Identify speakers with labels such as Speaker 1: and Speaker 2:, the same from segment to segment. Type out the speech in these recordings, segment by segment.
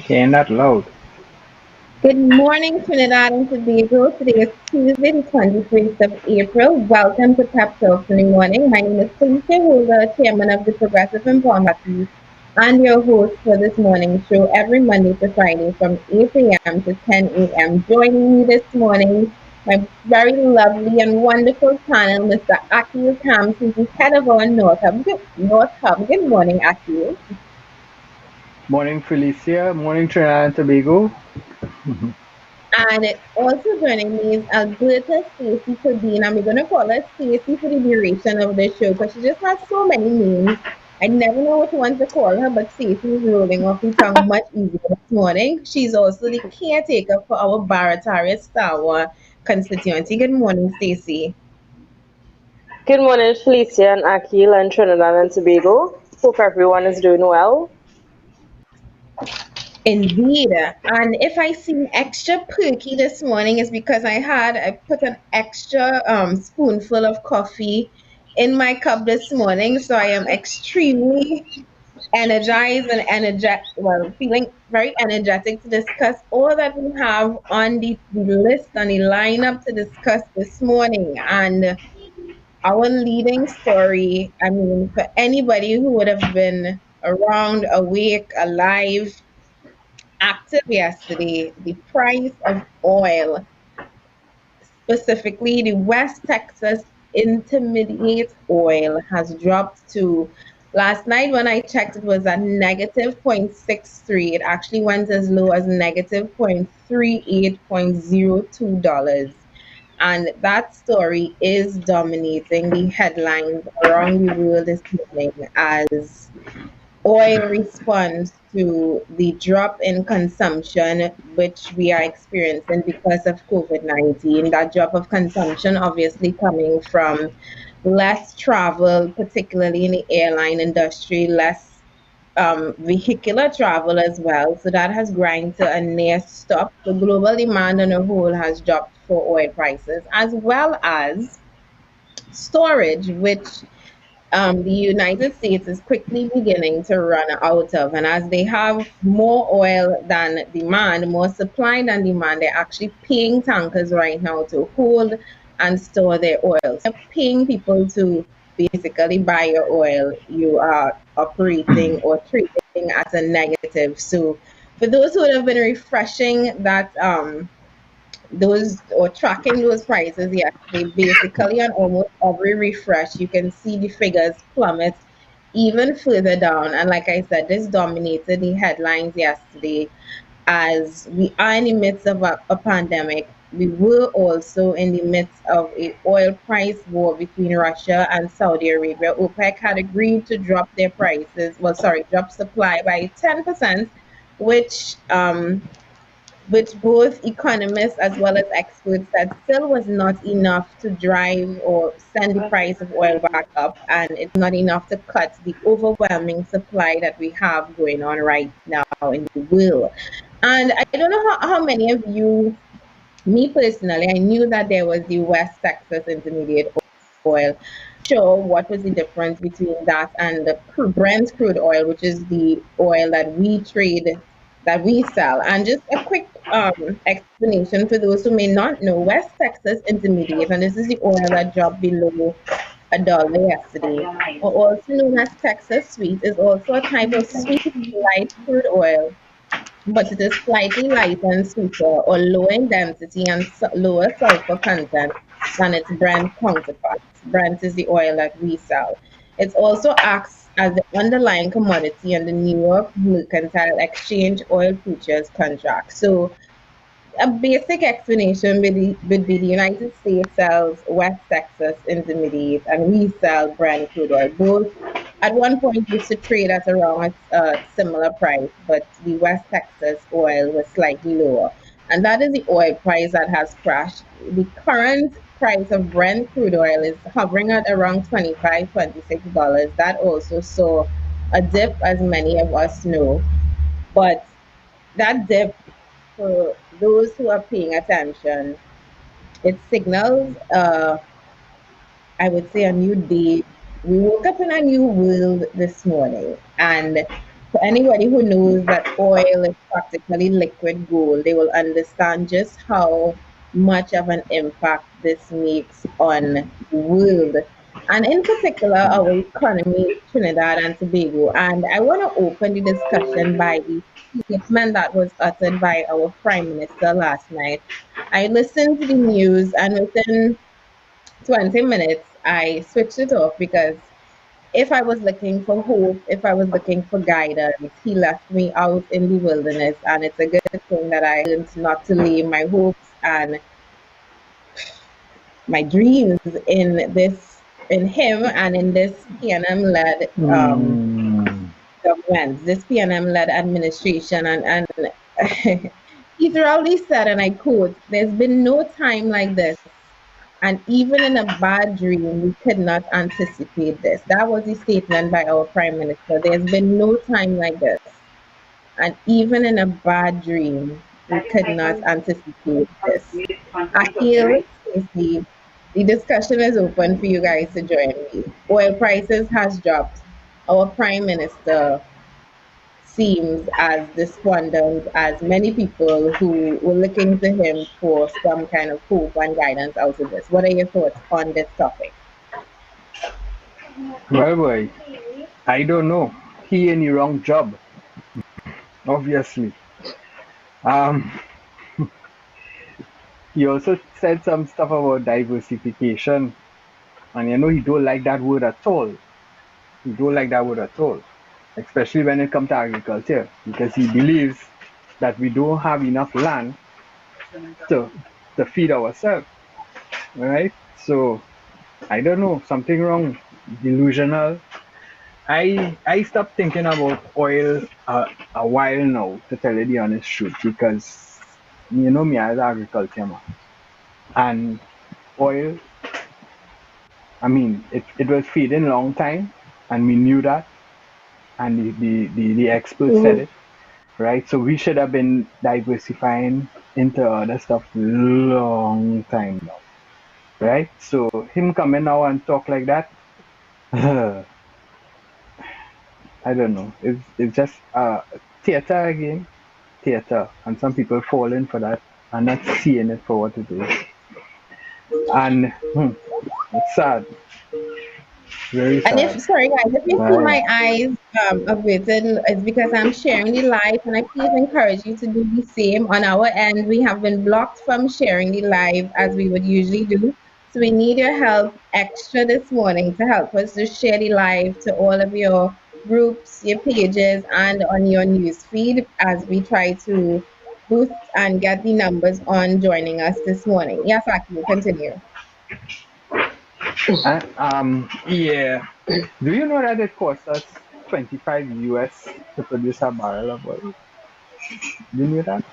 Speaker 1: Saying that loud.
Speaker 2: Good morning, Trinidad and Tobago. Today is Tuesday, the 23rd of April. Welcome to Pep Talks in the Morning. My name is Felicia Holder, Chairman of the Progressive Empowerment Party, and your host for this morning show every Monday to Friday from 8 a.m. to 10 a.m. Joining me this morning, my very lovely and wonderful panel, Mr. Akil Kams, who's the head of our North Hub. North Hub. Good morning, Akil.
Speaker 1: Morning, Felicia. Morning, Trinidad and Tobago.
Speaker 2: And also joining me is Alberta Stacy Codine, and we're going to call her Stacy for the duration of the show because she just has so many names. I never know which one to call her, but Stacy is rolling off the tongue much easier this morning. She's also the caretaker for our Barataria Star Wars constituency. Good morning, Stacy.
Speaker 3: Good morning, Felicia and Akil and Trinidad and Tobago. Hope everyone is doing well.
Speaker 2: Indeed. And if I seem extra perky this morning, it's because I put an extra spoonful of coffee in my cup this morning. So I am extremely energized and feeling very energetic to discuss all that we have on the list and the lineup to discuss this morning. And our leading story, I mean, for anybody who would have been around, awake, alive, active yesterday, the price of oil, specifically the West Texas Intermediate oil, has dropped to last night when I checked, it was at negative 0.63. It actually went as low as negative 0.38.02. And that story is dominating the headlines around the world this morning as oil responds to the drop in consumption which we are experiencing because of COVID 19. That drop of consumption obviously coming from less travel, particularly in the airline industry, less vehicular travel as well. So that has grind to a near stop. The global demand on a whole has dropped for oil prices, as well as storage, which the United States is quickly beginning to run out of. And as they have more oil than demand, more supply than demand, they're actually paying tankers right now to hold and store their oil. So they're paying people to basically buy your oil. You are operating or trading at a negative. So for those who would have been refreshing that those or tracking those prices yesterday, basically on almost every refresh, you can see the figures plummet even further down. And like I said, this dominated the headlines yesterday as we are in the midst of a pandemic. We were also in the midst of a oil price war between Russia and Saudi Arabia. OPEC had agreed to drop their prices, drop supply by 10%, which both economists as well as experts said still was not enough to drive or send the price of oil back up, and it's not enough to cut the overwhelming supply that we have going on right now in the world. And I don't know how many of you, me personally, I knew that there was the West Texas Intermediate oil. Sure, what was the difference between that and the Brent crude oil, which is the oil that we trade, that we sell? And just a quick explanation for those who may not know, West Texas Intermediate, and this is the oil that dropped below $1 yesterday, or also known as Texas Sweet, is also a type of sweet light crude oil, but it is slightly lighter and sweeter or lower in density and lower sulfur content than its Brent counterparts. Brent is the oil that we sell. It also acts as the underlying commodity on the New York Mercantile Exchange oil futures contract. So a basic explanation would be the United States sells West Texas Intermediate and we sell Brent crude oil. Both at one point used to trade at around a similar price, but the West Texas oil was slightly lower. And that is the oil price that has crashed. The current price of Brent crude oil is hovering at around $25, $26. That also saw a dip, as many of us know. But that dip, for those who are paying attention, it signals, I would say, a new day. We woke up in a new world this morning, and For anybody who knows that oil is practically liquid gold, they will understand just how much of an impact this makes on the world, and in particular our economy, Trinidad and Tobago. And I want to open the discussion by the statement that was uttered by our Prime Minister last night. I listened to the news, and within 20 minutes I switched it off because if I was looking for hope, if I was looking for guidance, he left me out in the wilderness. And it's a good thing that I learned not to lay my hopes and my dreams in him and in this PNM led government, this PNM led administration. And he thoroughly said, and I quote, "There's been no time like this. And even in a bad dream, we could not anticipate this." That was the statement by our Prime Minister. There's been no time like this. And even in a bad dream, we could not anticipate this. Akil, Stacey, the discussion is open for you guys to join me. Oil prices has dropped. Our Prime Minister seems as despondent as many people who were looking to him for some kind of hope and guidance out of this. What are your thoughts on this topic?
Speaker 1: Well, boy, I don't know. He in the wrong job, obviously. Um, he also said some stuff about diversification, and he don't like that word at all. He don't like that word at all, especially when it comes to agriculture, because he believes that we don't have enough land to feed ourselves, right? So I don't know, something wrong, delusional. I stopped thinking about oil a while now, to tell you the honest truth, because me as agriculture man, and oil. I mean, it was feeding long time, and we knew that, and the experts said it, right? So we should have been diversifying into other stuff long time now, right? So him coming now and talk like that, I don't know. It's just theater again, theater, and some people fall in for that and not seeing it for what it is, and it's sad, very
Speaker 2: And
Speaker 1: sad.
Speaker 2: if, sorry guys, if you see
Speaker 1: Right.
Speaker 2: my eyes averted, it's because I'm sharing the live, and I please encourage you to do the same. On our end, we have been blocked from sharing the live as we would usually do. So we need your help extra this morning to help us to share the live to all of your groups, your pages, and on your news feed as we try to boost and get the numbers on joining us this morning. Yes, Aki, continue.
Speaker 1: Yeah. Do you know that it costs us 25 US to produce a barrel of oil? Do you know that?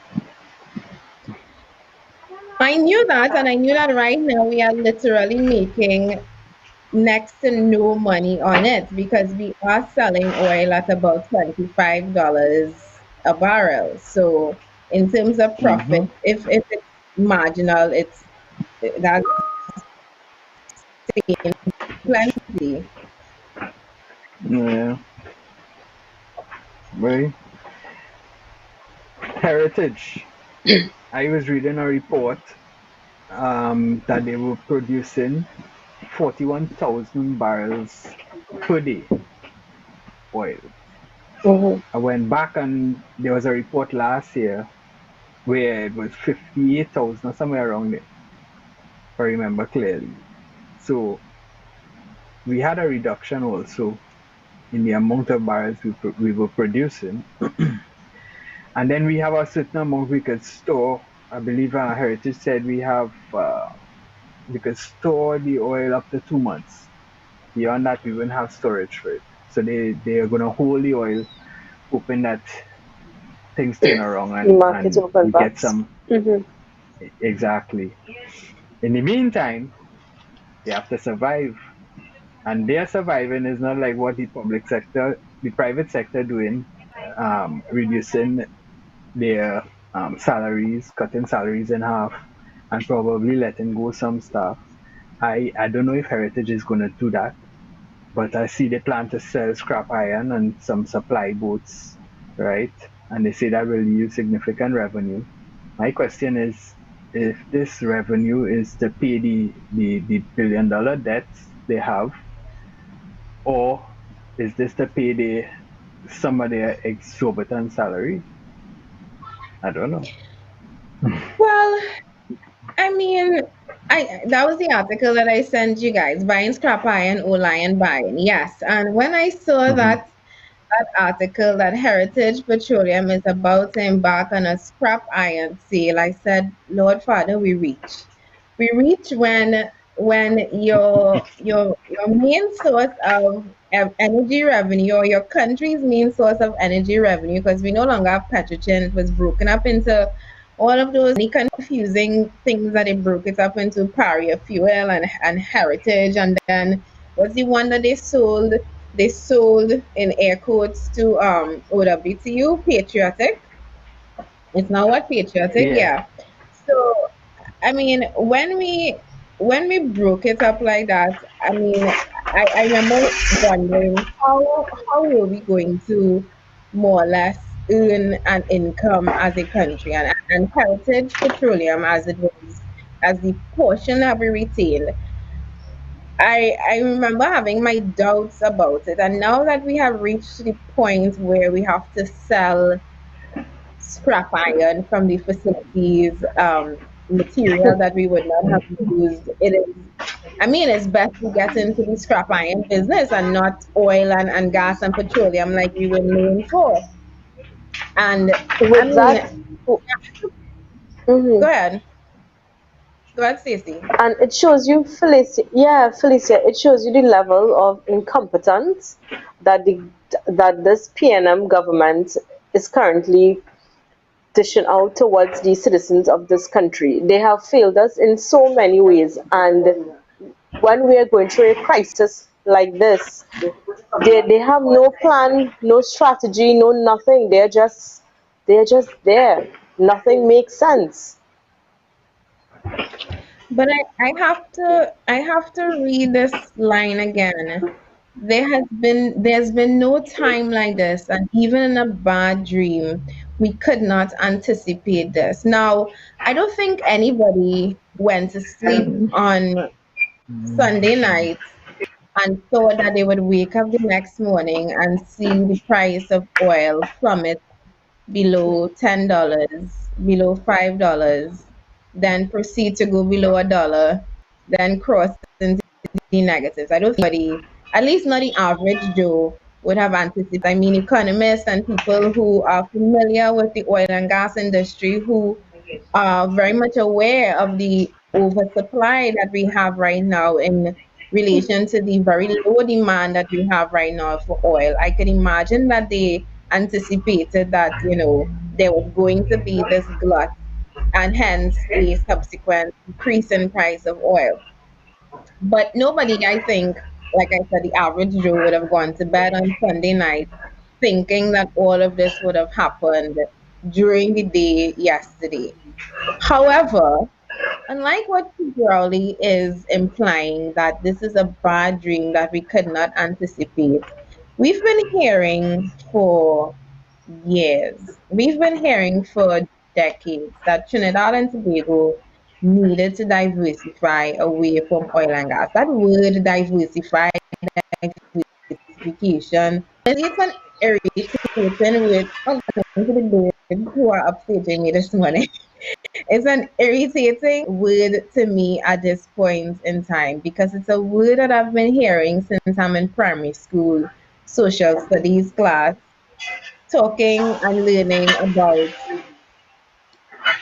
Speaker 2: I knew that, and I knew that right now we are literally making next to no money on it because we are selling oil at about $25 a barrel. So, in terms of
Speaker 1: Mm-hmm.
Speaker 2: profit, if it's marginal, that's plenty.
Speaker 1: Yeah. Right. Heritage. I was reading a report that they were producing 41,000 barrels per day oil. I went back and there was a report last year where it was 58,000 or somewhere around there, if I remember clearly. So we had a reduction also in the amount of barrels we were producing. And then we have a certain amount we could store. I believe Heritage said we could store the oil up to 2 months. Beyond that, we wouldn't have storage for it. So they are going to hold the oil, hoping that things turn around
Speaker 3: The market
Speaker 1: and
Speaker 3: open
Speaker 1: we get
Speaker 3: fast.
Speaker 1: some. Exactly. In the meantime, they have to survive. And their surviving is not like what the private sector doing, reducing their salaries, cutting salaries in half, and probably letting go some staff. I don't know if Heritage is going to do that, but I see they plan to sell scrap iron and some supply boats, right? And they say that will yield significant revenue. My question is, if this revenue is to pay the billion-dollar debts they have, or is this to pay some of their exorbitant salary? I don't know.
Speaker 2: Well, I mean, I that was the article that I sent you guys, buying scrap iron, or lion buying. Yes, and when I saw
Speaker 1: Mhm.
Speaker 2: that article that Heritage Petroleum is about to embark on a scrap iron sale, I said, Lord Father, we reach. We reach when your main source of energy revenue, or your country's main source of energy revenue, because we no longer have Petrochin. It was broken up into all of those many confusing things that it broke it up into: Paria Fuel and Heritage, and then what's the one that they sold in air quotes to OWTU, Patriotic. It's not what Patriotic,
Speaker 1: Yeah.
Speaker 2: yeah. So I mean, when we broke it up like that, I mean, I remember wondering how were we going to more or less earn an income as a country, and Heritage Petroleum, as it was, as the portion that we retained, I remember having my doubts about it. And now that we have reached the point where we have to sell scrap iron from the facilities, material that we would not have used, it is, I mean, it's best to get into the scrap iron business and not oil and gas and petroleum like we were known for. And I
Speaker 3: With
Speaker 2: mean,
Speaker 3: that, mhm.
Speaker 2: go ahead. Go ahead, Stacey.
Speaker 3: And it shows you, Felicia, yeah, Felicia, it shows you the level of incompetence that this PNM government is currently dishing out towards the citizens of this country. They have failed us in so many ways, and when we are going through a crisis like this, they have no plan, no strategy, no nothing. They're just there. Nothing makes sense.
Speaker 2: But I have to read this line again. There's been no time like this, and even in a bad dream, we could not anticipate this. Now, I don't think anybody went to sleep on Sunday night and thought that they would wake up the next morning and see the price of oil plummet below $10, below $5, then proceed to go below $1, then cross into the negatives. I don't think anybody, at least not the average Joe, would have anticipated. I mean, economists and people who are familiar with the oil and gas industry, who are very much aware of the oversupply that we have right now in relation to the very low demand that we have right now for oil. I can imagine that they anticipated that, there was going to be this glut, and hence a subsequent increase in price of oil. But nobody, I think, like I said, the average Joe would have gone to bed on Sunday night thinking that all of this would have happened during the day yesterday. However, unlike what Rowley is implying, that this is a bad dream that we could not anticipate, we've been hearing for years, we've been hearing for decades that Trinidad and Tobago needed to diversify away from oil and gas. That word diversify, diversification, it's an irritating word. Oh, to the birds who are upstaging me this morning. It's an irritating word to me at this point in time, because it's a word that I've been hearing since I'm in primary school social studies class, talking and learning about,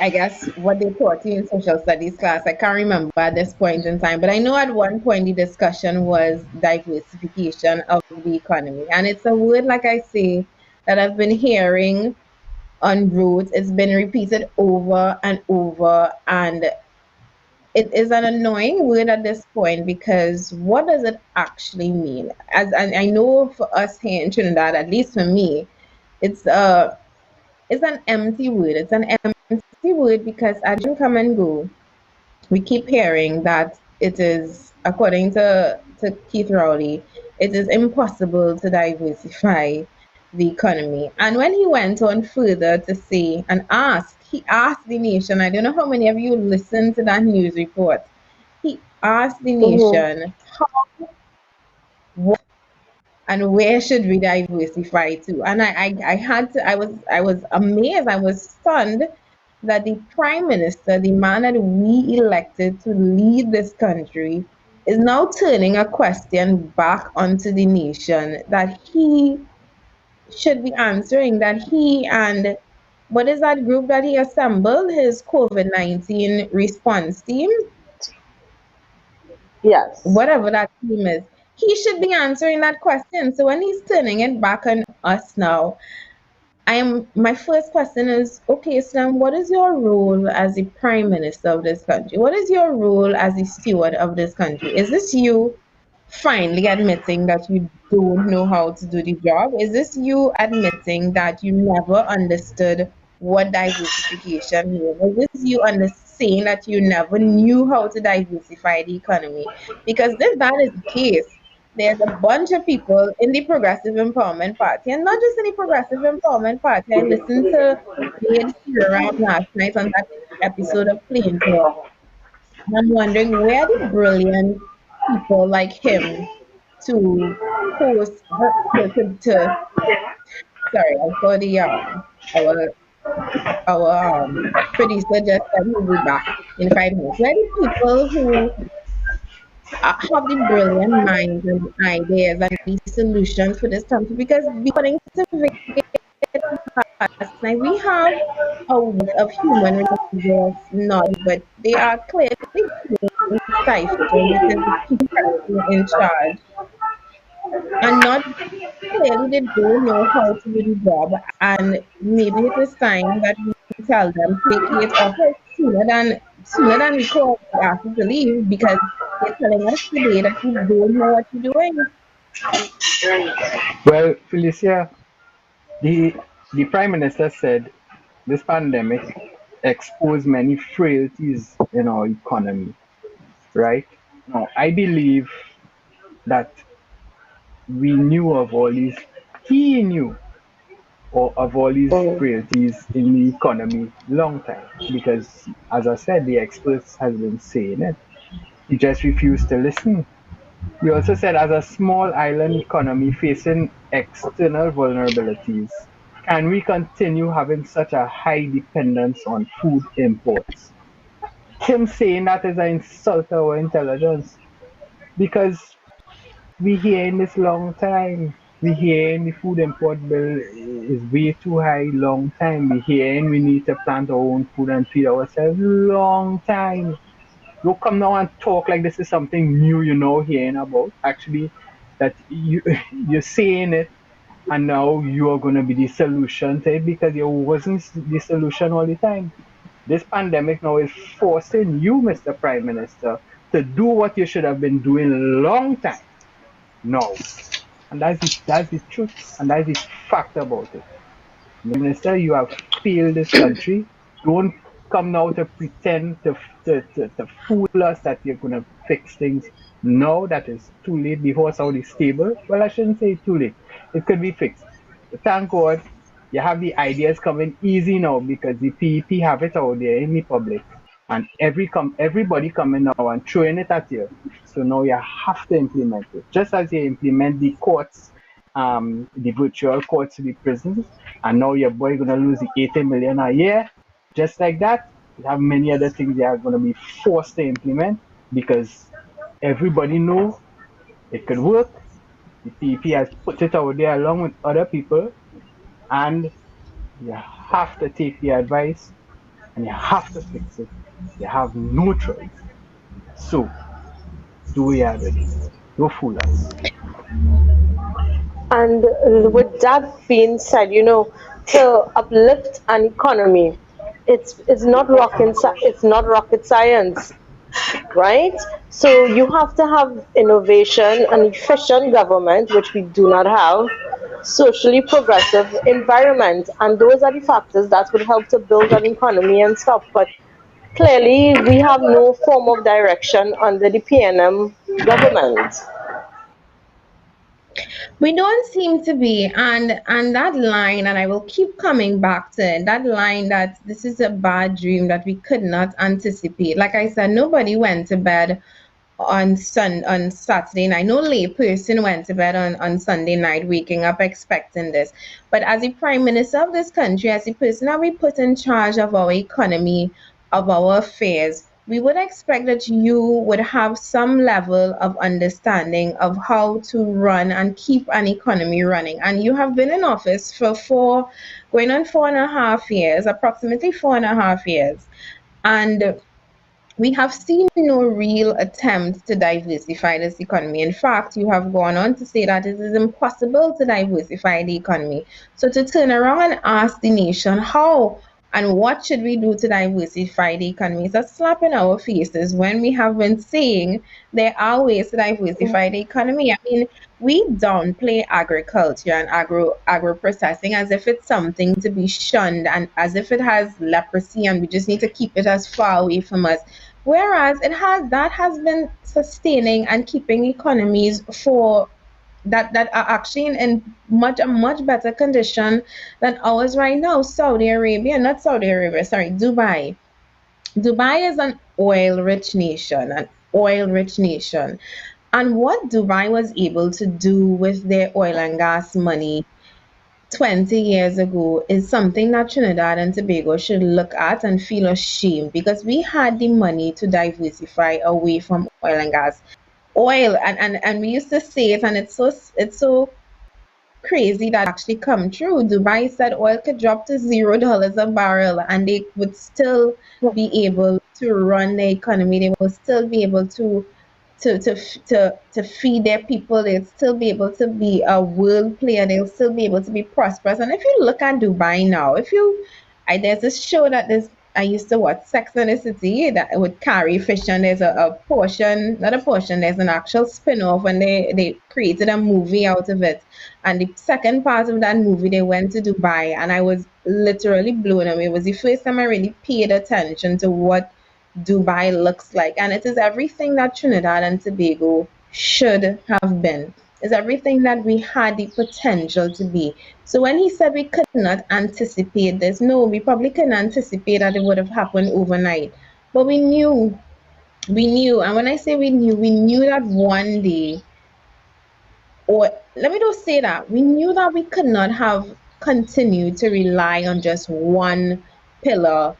Speaker 2: I guess, what they taught you in social studies class. I can't remember at this point in time, but I know at one point the discussion was diversification of the economy. And it's a word, like I say, that I've been hearing on roads. It's been repeated over and over, and it is an annoying word at this point, because what does it actually mean? As and I know for us here in Trinidad, at least for me, it's it's an empty word. It's an empty word because as you come and go, we keep hearing that it is, according to Keith Rowley, it is impossible to diversify the economy. And when he went on further to say and he asked the nation, I don't know how many of you listened to that news report. He asked the
Speaker 3: Mm-hmm.
Speaker 2: nation, how, what, and where should we diversify to? And I had to, I was amazed, I was stunned that the prime minister, the man that we elected to lead this country, is now turning a question back onto the nation that he should be answering, that he and what is that group that he assembled, his COVID-19 response team,
Speaker 3: Yes.
Speaker 2: whatever that team is, he should be answering that question. So when he's turning it back on us now, my first question is, okay, Islam, what is your role as the prime minister of this country? What is your role as the steward of this country? Is this you finally admitting that you don't know how to do the job? Is this you admitting that you never understood what diversification means? Is this you saying that you never knew how to diversify the economy? Because if that is the case, there's a bunch of people in the Progressive Empowerment Party, and not just in the Progressive Empowerment Party. I listened to Wade around last night on that episode of Plain Talk. And I'm wondering where the brilliant people like him to host, to sorry, I saw the our producer just said he'll be back in 5 minutes. Where the people who have the brilliant minds and ideas and the solutions for this country? Because according to last night, we have a wealth of human resource knowledge, but they are clearly being stifled because the people in charge and not clearly they don't know how to do the job. And maybe it is time that we tell them vacate office sooner than we call ask them to leave, because they're telling us today that you don't know what you're doing.
Speaker 1: Well, Felicia, the the prime minister said this pandemic exposed many frailties in our economy, right? Now, I believe that we knew of all these, he knew or of all these
Speaker 3: Mm.
Speaker 1: frailties in the economy long time because, as I said, the experts has been saying it. He just refused to listen. He also said, as a small island economy facing external vulnerabilities, can we continue having such a high dependence on food imports? Him saying that is an insult to our intelligence because we here in this long time. We here in the food import bill is way too high long time. We here and we need to plant our own food and feed ourselves long time. Don't come now and talk like this is something new you know hearing about. Actually, that you're saying it and now you are going to be the solution to it because you wasn't the solution all the time. This pandemic now is forcing you, Mr. Prime Minister, to do what you should have been doing long time. No. And that's the truth and that's the fact about it. Minister, you have failed this country. Don't come now to pretend to fool us that you're going to fix things. No, that is too late. The horse already stable. Well, I shouldn't say too late. It could be fixed. But thank God you have the ideas coming easy now because the PEP have it out there in the public. And everybody coming now and throwing it at you. So now you have to implement it. Just as you implement the courts, the virtual courts to the prisons, and now your boy gonna lose the 80 million a year. Just like that, you have many other things they are gonna be forced to implement because everybody know it could work. The PEP has put it out there along with other people, and you have to take the advice and you have to fix it. You have no choice. So do we have it? Don't fool us.
Speaker 3: And with that being said, to uplift an economy, it's not rocket science, right? So you have to have innovation and efficient government, which we do not have, socially progressive environment, and those are the factors that would help to build an economy and stuff. But clearly, we have no form of direction under the PNM government.
Speaker 2: We don't seem to be, and that line, and I will keep coming back to it, that line that this is a bad dream that we could not anticipate. Like I said, nobody went to bed on Saturday night. No lay person went to bed on Sunday night waking up expecting this. But as the Prime Minister of this country, as the person that we put in charge of our economy, of our affairs, we would expect that you would have some level of understanding of how to run and keep an economy running. And you have been in office for going on 4.5 years, approximately 4.5 years. And we have seen no real attempt to diversify this economy. In fact, you have gone on to say that it is impossible to diversify the economy. So to turn around and ask the nation how and what should we do to diversify the economy is a slap in our faces when we have been saying there are ways to diversify the economy. I mean, we downplay agriculture and agro processing as if it's something to be shunned and as if it has leprosy and we just need to keep it as far away from us. Whereas that has been sustaining and keeping economies for that are actually in a much better condition than ours right now. Saudi Arabia, not Saudi Arabia, sorry, Dubai. Dubai is an oil rich nation. And what Dubai was able to do with their oil and gas money 20 years ago is something that Trinidad and Tobago should look at and feel ashamed because we had the money to diversify away from oil and gas. Oil and we used to say it and it's so crazy that actually come true. Dubai said oil could drop to $0 a barrel and they would still be able to run the economy. They will still be able to feed their people. They'll still be able to be a world player. They'll still be able to be prosperous. And if you look at Dubai now, there's this show that this I used to watch Sex and the City that would carry fish and there's a portion, not a portion, there's an actual spin-off and they created a movie out of it. And the second part of that movie they went to Dubai and I was literally blown away. It was the first time I really paid attention to what Dubai looks like. And it is everything that Trinidad and Tobago should have been. It's everything that we had the potential to be. So when he said we could not anticipate this, no, we probably couldn't anticipate that it would have happened overnight. But we knew, and when I say we knew that one day, or let me just say that, we knew that we could not have continued to rely on just one pillar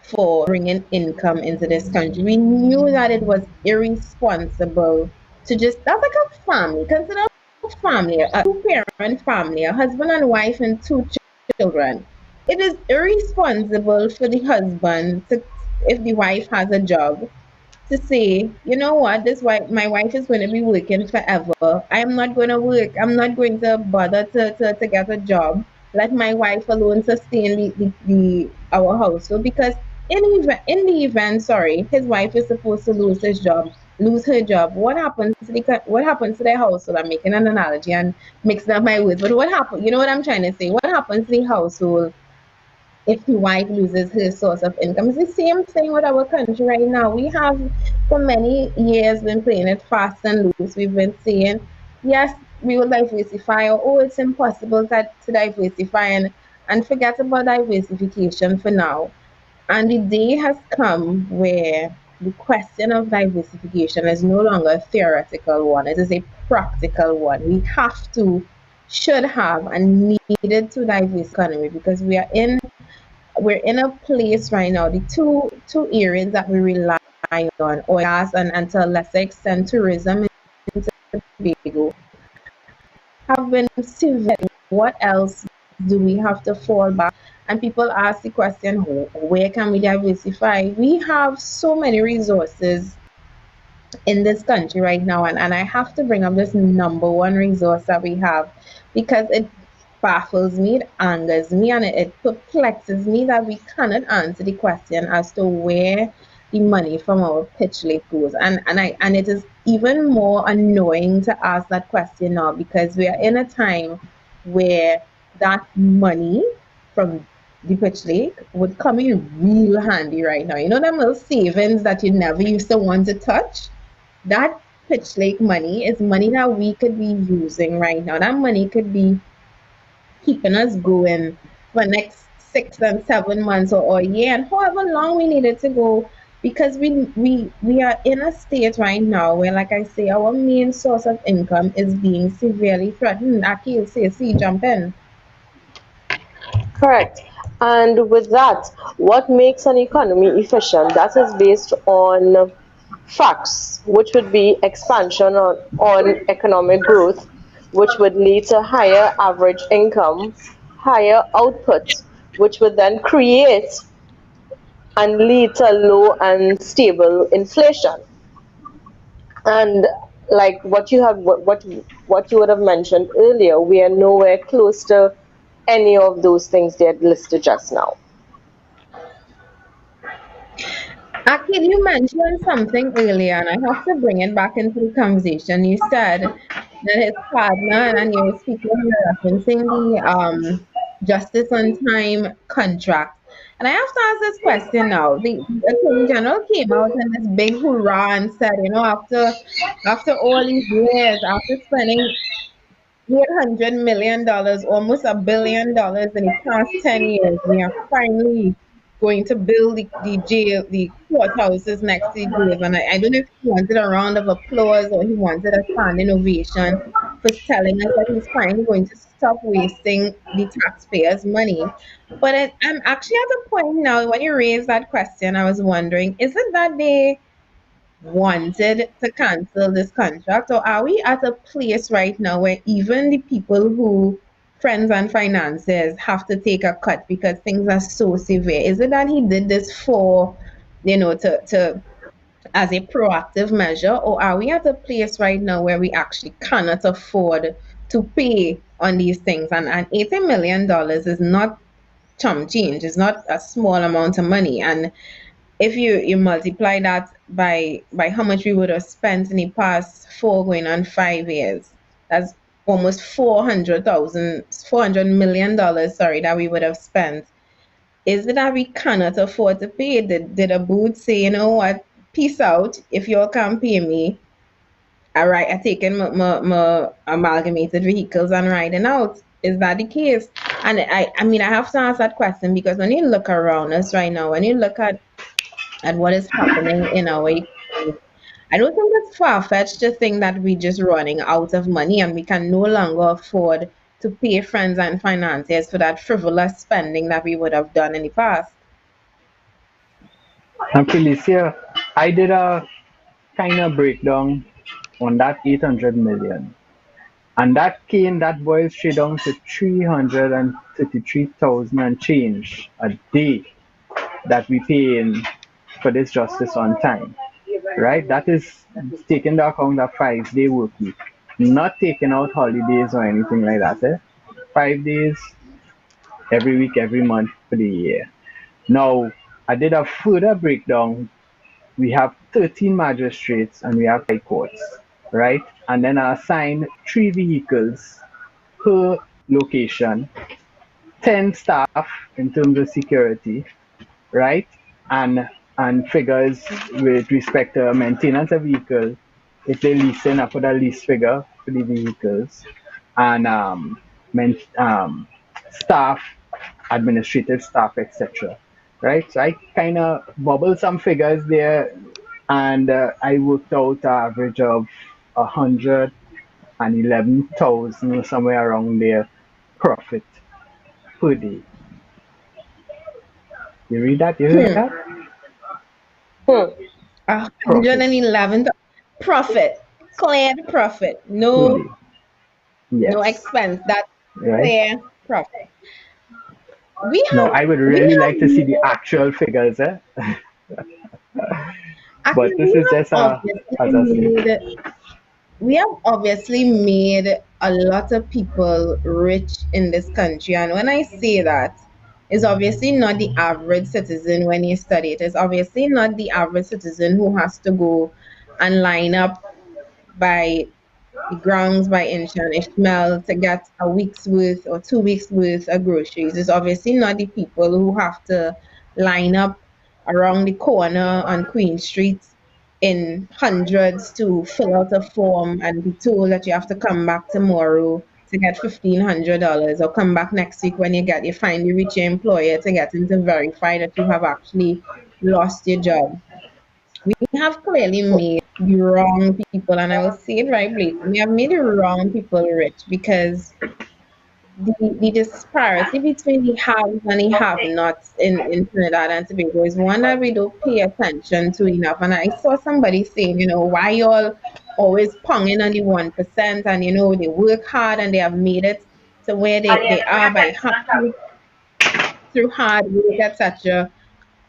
Speaker 2: for bringing income into this country. We knew that it was irresponsible to just, that's like a family, consider a family, a two-parent family, a husband and wife and two children. It is irresponsible for the husband to, if the wife has a job, to say, you know what, my wife is going to be working forever. I am not going to work. I'm not going to bother to get a job. Let my wife alone sustain our household because in the event, sorry, his wife is supposed to lose her job. What happens to their household? I'm making an analogy and mixing up my words, but what happens? You know what I'm trying to say? What happens to the household if the wife loses her source of income? It's the same thing with our country right now. We have for many years been playing it fast and loose. We've been saying, yes, we will diversify, or oh, it's impossible to diversify and forget about diversification for now. And the day has come where the question of diversification is no longer a theoretical one, it is a practical one. We have to, should have, and needed to diversify economy because we're in a place right now. The two areas that we rely on, oil, gas, and to a lesser extent tourism in Tobago, have been severe. What else do we have to fall back? And people ask the question, where can we diversify? We have so many resources in this country right now, and I have to bring up this number one resource that we have because it baffles me, it angers me, and it perplexes me that we cannot answer the question as to where the money from our pitch lake goes. And it is even more annoying to ask that question now because we are in a time where that money from the pitch lake would come in real handy right now. You know them little savings that you never used to want to touch? That Pitch Lake money is money that we could be using right now. That money could be keeping us going for next 6 and 7 months or a year and however long we need it to go, because we are in a state right now where, like I say, our main source of income is being severely threatened. Aki, say, see, jump in.
Speaker 3: Correct. And with that, what makes an economy efficient? That is based on facts, which would be expansion on economic growth, which would lead to higher average income, higher output, which would then create and lead to low and stable inflation. And like what you would have mentioned earlier, we are nowhere close to any of those things they had listed just now.
Speaker 2: Akil, you mentioned something earlier, and I have to bring it back into the conversation. You said that his partner, and you were speaking, you were referencing the justice on time contract. And I have to ask this question now. The Attorney General came out in this big hoorah and said, after all these years, after spending $800 million, almost $1 billion in the past 10 years. We are finally going to build the jail, the courthouses next to the jails. And I don't know if he wanted a round of applause or he wanted a standing ovation for telling us that he's finally going to stop wasting the taxpayers' money. But I'm actually at the point now, when you raised that question, I was wondering, is it that they wanted to cancel this contract, or are we at a place right now where even the people who friends and finances have to take a cut because things are so severe? Is it that he did this for, to as a proactive measure, or are we at a place right now where we actually cannot afford to pay on these things? And $80 million is not chump change. It's not a small amount of money. And if you multiply that by how much we would have spent in the past 4 going on 5 years, that's almost $400 million, sorry, that we would have spent. Is it that we cannot afford to pay? Did a boot say, you know what, peace out, if y'all can't pay me, all right, I taking my amalgamated vehicles and riding out? Is that the case? And I mean, I have to ask that question because when you look around us right now, when you look at what is happening in our economy, I don't think it's far fetched to think that we're just running out of money and we can no longer afford to pay friends and financiers for that frivolous spending that we would have done in the past.
Speaker 1: And Felicia, I did a kind of breakdown on that 800 million. And that boils straight down to 333,000 and change a day that we pay in for this justice on time. Right? That is taking into account a 5 day work week. Not taking out holidays or anything like that. 5 days every week, every month for the year. Now, I did a further breakdown. We have 13 magistrates and we have 5 courts, right? And then I assigned 3 vehicles per location, 10 staff in terms of security, right? And figures with respect to maintenance of vehicle. If they leasing, I put a lease figure for the vehicles, and staff, administrative staff, etc. Right? So I kind of bubbled some figures there, and I worked out an average of 111,000 or somewhere around there profit per day. You read that? You heard that?
Speaker 3: Hmm.
Speaker 2: 111 profit, cleared profit,
Speaker 1: Per
Speaker 2: no
Speaker 1: day. Yes.
Speaker 2: no expense. That's
Speaker 1: Right?
Speaker 2: clear profit. We
Speaker 1: No,
Speaker 2: have
Speaker 1: I would
Speaker 2: we
Speaker 1: really
Speaker 2: have
Speaker 1: like to see the actual figures, but
Speaker 2: actually
Speaker 1: this is just as I say.
Speaker 2: we have obviously made a lot of people rich in this country. And when I say that, it's obviously not the average citizen when you study it. It's obviously not the average citizen who has to go and line up by the grounds by Inch and Ishmael to get a week's worth or 2 weeks worth of groceries. It's obviously not the people who have to line up around the corner on Queen Street in hundreds to fill out a form and be told that you have to come back tomorrow to get $1,500, or come back next week when you finally reach your employer to get him to verify that you have actually lost your job. We have clearly made the wrong people, and I will say it very blatantly, we have made the wrong people rich, because the disparity between the haves and the have-nots in Trinidad and Tobago is one that we don't pay attention to enough. And I saw somebody saying, why y'all always ponging on the 1%, and they work hard and they have made it to where they are by through hard work, etc.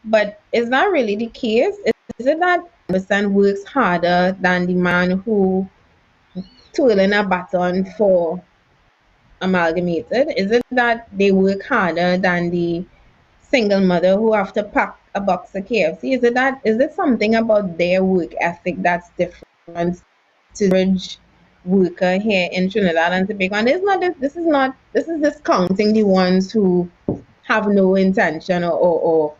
Speaker 2: But is that really the case? Is it that 1% works harder than the man who twirling a baton for Amalgamated? Is it that they work harder than the single mother who have to pack a box of KFC? Is it something about their work ethic that's different to the average worker here in Trinidad and Tobago? And this is discounting the ones who have no intention or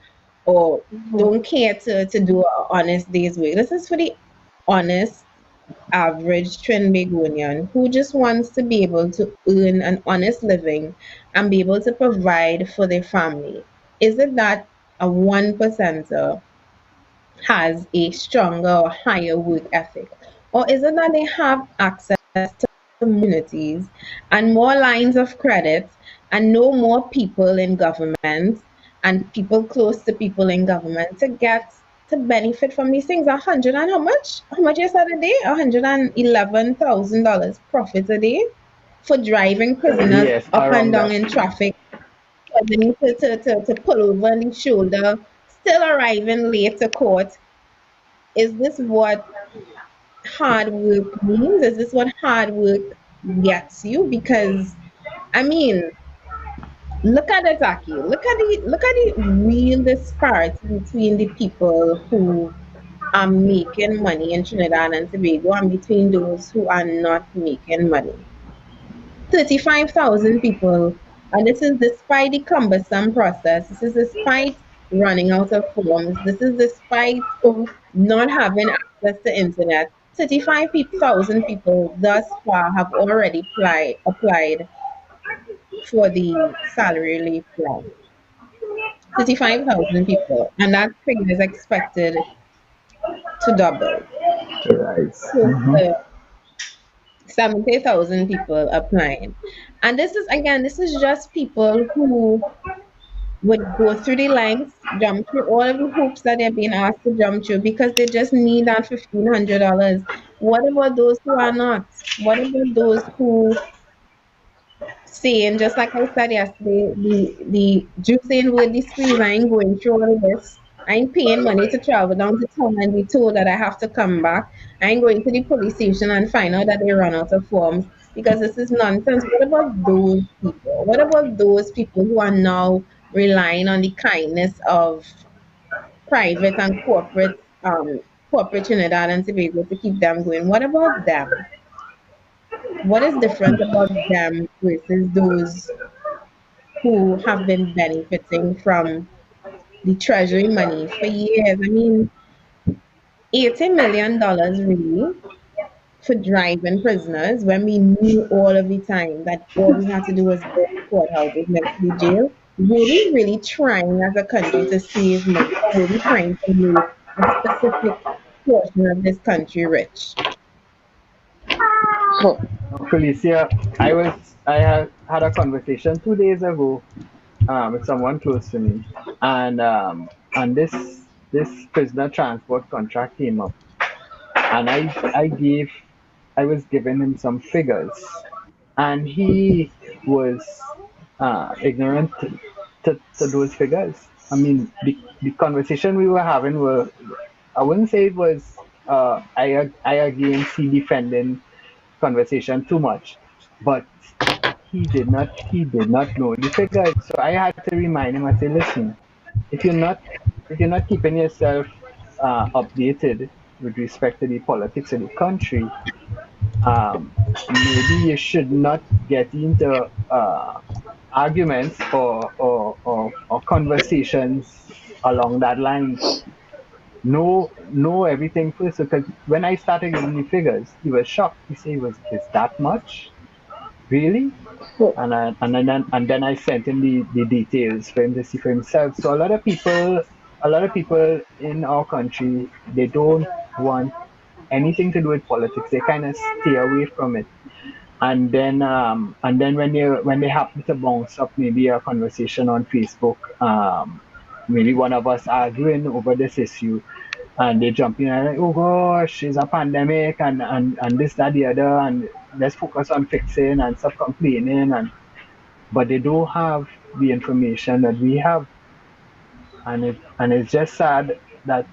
Speaker 2: don't care to do an honest day's work. This is for the honest average Trinbagonian who just wants to be able to earn an honest living and be able to provide for their family. Is it that a 1%er has a stronger or higher work ethic? Or is it that they have access to communities and more lines of credit and know more people in government and people close to people in government to benefit from these things? 100 and how much? How much you said a day? $111,000 profit a day for driving prisoners
Speaker 1: Yes,
Speaker 2: up and
Speaker 1: around
Speaker 2: down
Speaker 1: that.
Speaker 2: in traffic, causing to pull over on the shoulder, still arriving late to court. Is this what hard work means? Is this what hard work gets you? Because I mean, look at it, Aki. Look at the real disparity between the people who are making money in Trinidad and Tobago and between those who are not making money. 35,000 people, and this is despite the cumbersome process. This is despite running out of forms. This is despite not having access to internet. 35,000 people thus far have already applied for the salary relief plan. 35,000 people, and that figure is expected to double.
Speaker 1: To rise.
Speaker 2: Close to 70,000 people applying. And this is just people who would go through the lengths, jump through all of the hoops that they're being asked to jump through because they just need that $1,500. What about those who are not? What about those who saying, just like I said yesterday, the juicing with the squeeze, I ain't going through all this. I ain't paying money to travel down to town and be told that I have to come back. I ain't going to the police station and find out that they run out of forms because this is nonsense. What about those people? What about those people who are now relying on the kindness of private and corporate Trinidad and Tobago to keep them going? What about them? What is different about them versus those who have been benefiting from the treasury money for years? I mean, $80 million really for driving prisoners when we knew all of the time that all we had to do was build courthouses next to the jail. Were we really trying as a country to save money? Or were we trying to make a specific portion of this country rich?
Speaker 1: Felicia, I had a conversation 2 days ago with someone close to me, and this prisoner transport contract came up, and I was giving him some figures, and he was ignorant to those figures. I mean, the conversation we were having were, I wouldn't say it was I against he defending conversation too much, but he did not know the figures. So I had to remind him. I say, listen, if you're not keeping yourself updated with respect to the politics of the country, maybe you should not get into arguments or conversations along that line. know everything first. Because when I started giving the figures, he was shocked. He said, is that much? Really? And then I sent him the details for him to see for himself. So a lot of people in our country, they don't want anything to do with politics. They kind of stay away from it. And then when they happen to bounce up maybe a conversation on Facebook, maybe one of us arguing over this issue, and they jump in and like, oh gosh, it's a pandemic and this, that, the other, and let's focus on fixing and stop complaining, but they don't have the information that we have, and it's just sad that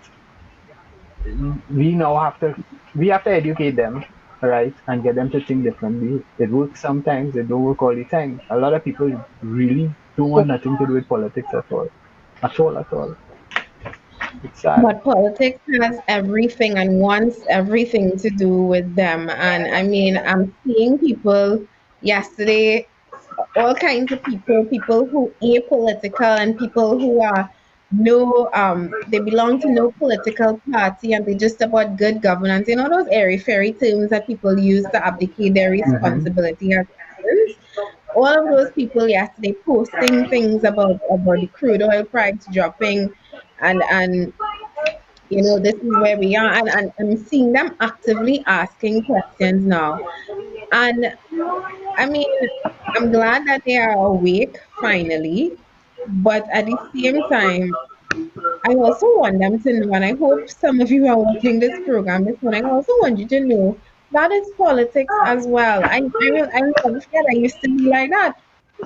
Speaker 1: we now have to educate them, right, and get them to think differently. It works sometimes, it don't work all the time. A lot of people really don't want nothing to do with politics at all, at all. It's sad.
Speaker 2: But politics has everything and wants everything to do with them. And I mean, I'm seeing people yesterday, all kinds of people who apolitical and people who are they belong to no political party and they just about good governance. You know those airy fairy terms that people use to abdicate their
Speaker 1: Hmm.
Speaker 2: responsibility as citizens? All of those people yesterday posting things about the crude oil price dropping and this is where we are, and I'm seeing them actively asking questions now. And I mean, I'm glad that they are awake finally, but at the same time, I also want them to know, and I hope some of you are watching this program this morning. I also want you to know that is politics as well. I never forget I used to be like that.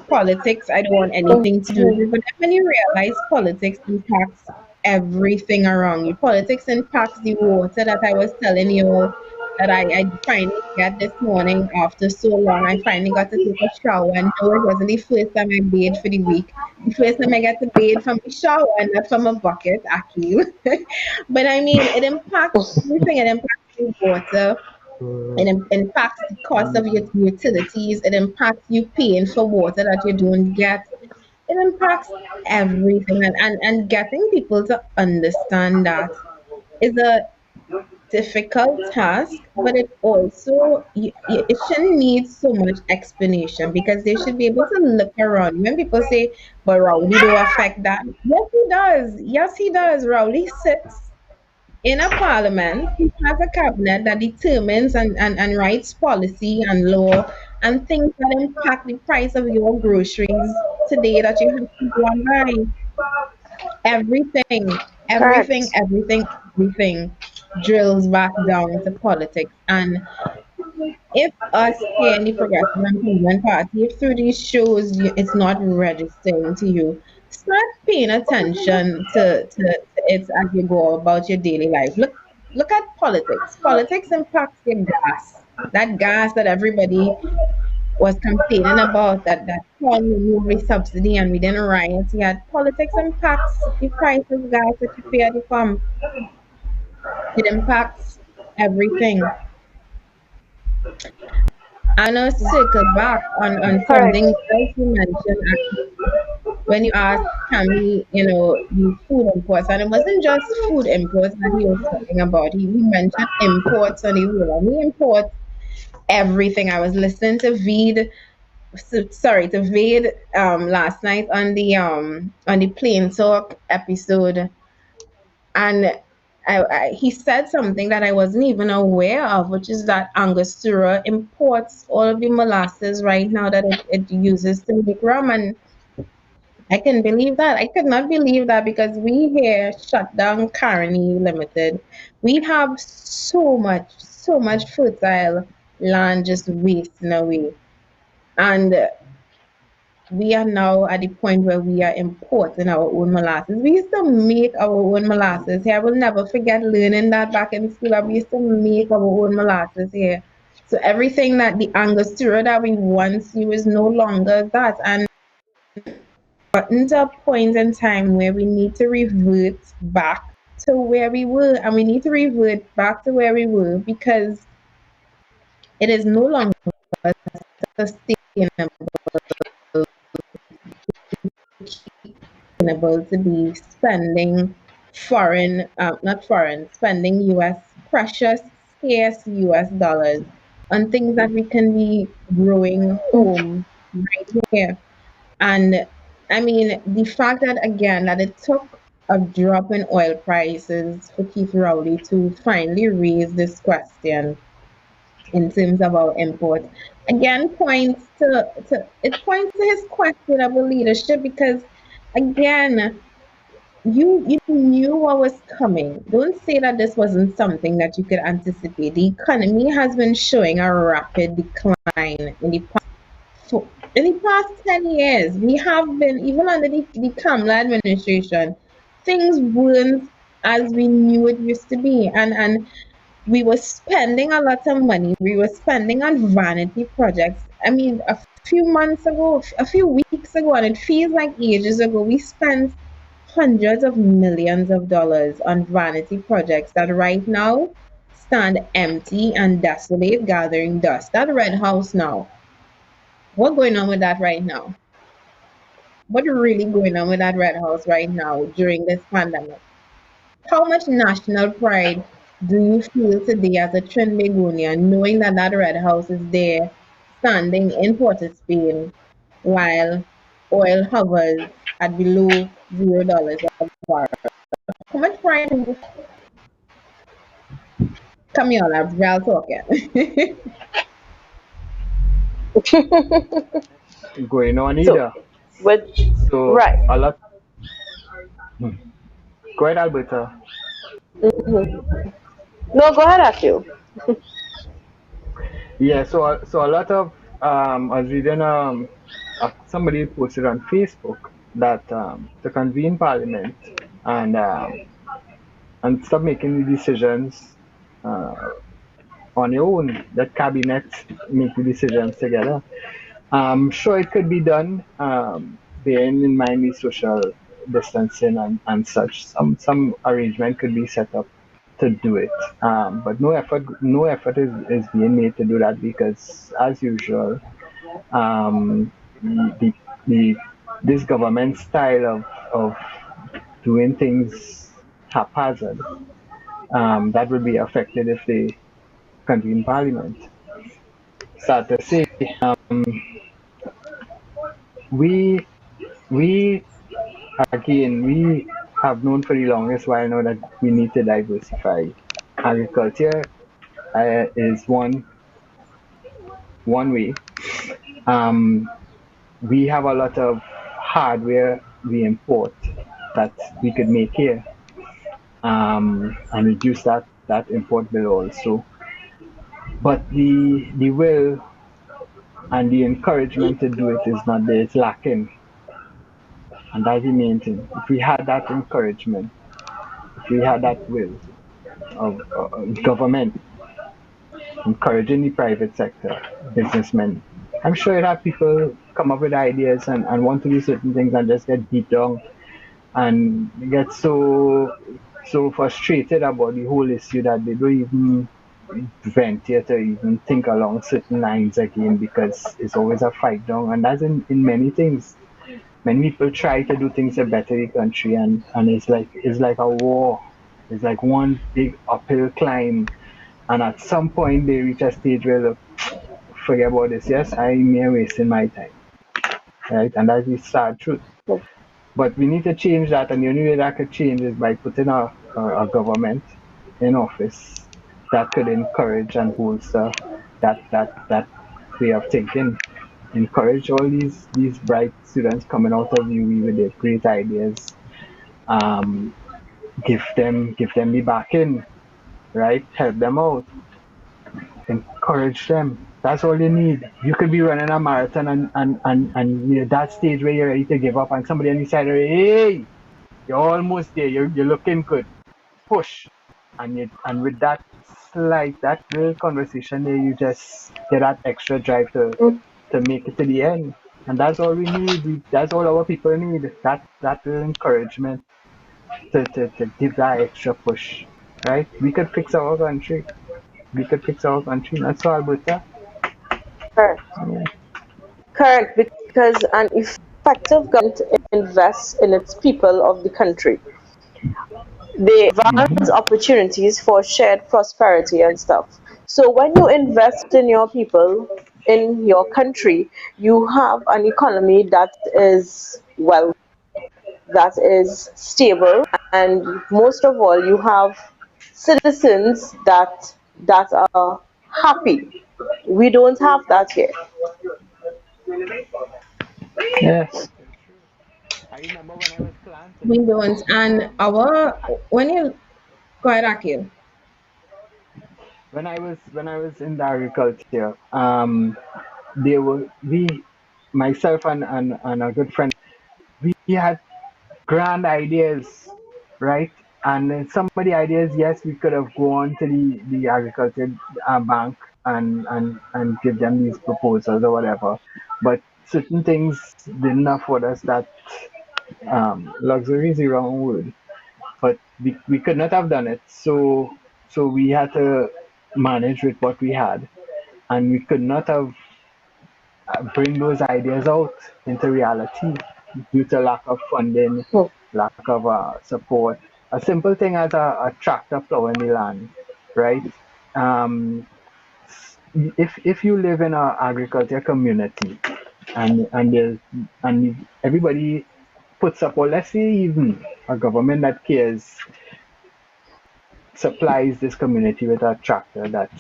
Speaker 2: Politics, I don't want anything to do with it. But then when you realize politics impacts everything around you, politics impacts the water that I was telling you that I finally got this morning after so long. I finally got to take a shower, and no, it wasn't the first time I bathed for the week. The first time I got to bathe from the shower and not from a bucket, Akil. But I mean, it impacts everything. It impacts the water. It impacts the cost of your utilities. It impacts you paying for water that you don't get. It impacts everything. And getting people to understand that is a difficult task, but it also it shouldn't need so much explanation because they should be able to look around. When people say, "But Rowley don't affect that," yes, he does. Yes, he does. Rowley sits in a parliament. He has a cabinet that determines and writes policy and law and things that impact the price of your groceries today that you have to go and buy. Everything, everything,
Speaker 3: Correct.
Speaker 2: everything, everything drills back down to politics. And if us here in the Progressive Improvement Party, if through these shows it's not registering to you, start paying attention to it as you go about your daily life. Look at politics. Politics impacts your gas. That gas that everybody was complaining about that Trump removed the subsidy and we didn't riot yet. Politics impacts the price of gas that you pay at the pump. It impacts everything. And I'll circle back on something
Speaker 3: Correct.
Speaker 2: else you mentioned when you asked Cammy, the food imports. And it wasn't just food imports that he was talking about. He mentioned imports on the whole. And we import everything. I was listening to Vade last night on the Plain Talk episode, and he said something that I wasn't even aware of, which is that Angostura imports all of the molasses right now that it uses to make rum. And I can believe that. I could not believe that because we here shut down Carney Limited. We have so much fertile land just wasting away. And we are now at the point where we are importing our own molasses. We used to make our own molasses here. I will never forget learning that back in school. We used to make our own molasses here. So everything that the Angostura that we once used is no longer that. And gotten to a point in time where we need to revert back to where we were. And we need to revert back to where we were because it is no longer sustainable to be spending spending US precious, scarce US dollars on things that we can be growing home right here. And I mean, the fact that again that it took a drop in oil prices for Keith Rowley to finally raise this question in terms of our imports, again points to it points to his questionable leadership because again you knew what was coming. Don't say that this wasn't something that you could anticipate. The economy has been showing a rapid decline so in the past 10 years. We have been, even under the Kamala administration, things weren't as we knew it used to be. And we were spending a lot of money. We were spending on vanity projects. I mean, a few months ago, a few weeks ago, and it feels like ages ago, we spent hundreds of millions of dollars on vanity projects that right now stand empty and desolate, gathering dust. That Red House now, what's going on with that right now? What really going on with that Red House right now during this pandemic? How much national pride do you feel today as a Trinbagonian knowing that that Red House is there standing in Port of Spain while oil hovers at below $0 a barrel? How much pride do you Camila, real talking?
Speaker 1: Going on
Speaker 3: So,
Speaker 1: either.
Speaker 3: with
Speaker 1: So
Speaker 3: right.
Speaker 1: a lot. Hmm. Go ahead, Alberta.
Speaker 3: No, go ahead, Akil.
Speaker 1: Yeah. So a lot of I was reading somebody posted on Facebook that to convene Parliament and stop making the decisions uh, on your own. That cabinet make the decisions together. Sure, it could be done, bearing in mind the social distancing and such. Some arrangement could be set up to do it, but no effort is being made to do that because, as usual, um, the, the this government style of doing things haphazard, that will be affected if they convene parliament. Sad to say, we we we have known for the longest while now that we need to diversify. Agriculture is one way. Um, we have a lot of hardware we import that we could make here, and reduce that import bill also. But the will and the encouragement to do it is not there. It's lacking, and that's the main thing. If we had that encouragement, if we had that will of government encouraging the private sector, businessmen. I'm sure you have people come up with ideas and want to do certain things and just get beat down and get so frustrated about the whole issue that they don't even venture to even think along certain lines again because it's always a fight down. And that's in many things. Many people try to do things to better the country and it's like a war. It's like one big uphill climb, and at some point they reach a stage where look, forget about this. Yes, I'm here wasting my time, right? And that's the sad truth. But we need to change that, and the only way that could change is by putting a government in office that could encourage and bolster that way of thinking. Encourage all these bright students coming out of UWI with their great ideas. Um, give them the backing, right? Help them out, encourage them. That's all you need. You could be running a marathon and you're at that stage where you're ready to give up, and somebody on the side, hey, you're almost there. You're looking good. Push, and with that little conversation there, you just get that extra drive to make it to the end. And that's all we need. That's all our people need. That little encouragement to give that extra push. Right? We could fix our country. We could fix our country. That's all, Alberta.
Speaker 3: Correct. Correct, because an effective government invests in its people of the country. They advance opportunities for shared prosperity and stuff. So when you invest in your people, in your country, you have an economy that is well, that is stable, and most of all, you have citizens that are happy. We don't have that here.
Speaker 1: Yes. I remember when I was
Speaker 2: We
Speaker 1: planting.
Speaker 2: don't. And our when you go ahead, Akil.
Speaker 1: When I was in the agriculture, they were we myself and a good friend, we had grand ideas, right? And then some of the ideas, yes, we could have gone to the agriculture bank and give them these proposals or whatever. But certain things didn't afford us that luxury is the wrong word. But we could not have done it. So we had to manage with what we had. And we could not have bring those ideas out into reality due to lack of funding,
Speaker 3: Hmm.
Speaker 1: lack of support. A simple thing as a tractor plowing the land, right? Um, if you live in an agriculture community and everybody puts up, or let's say even a government that cares supplies this community with a tractor that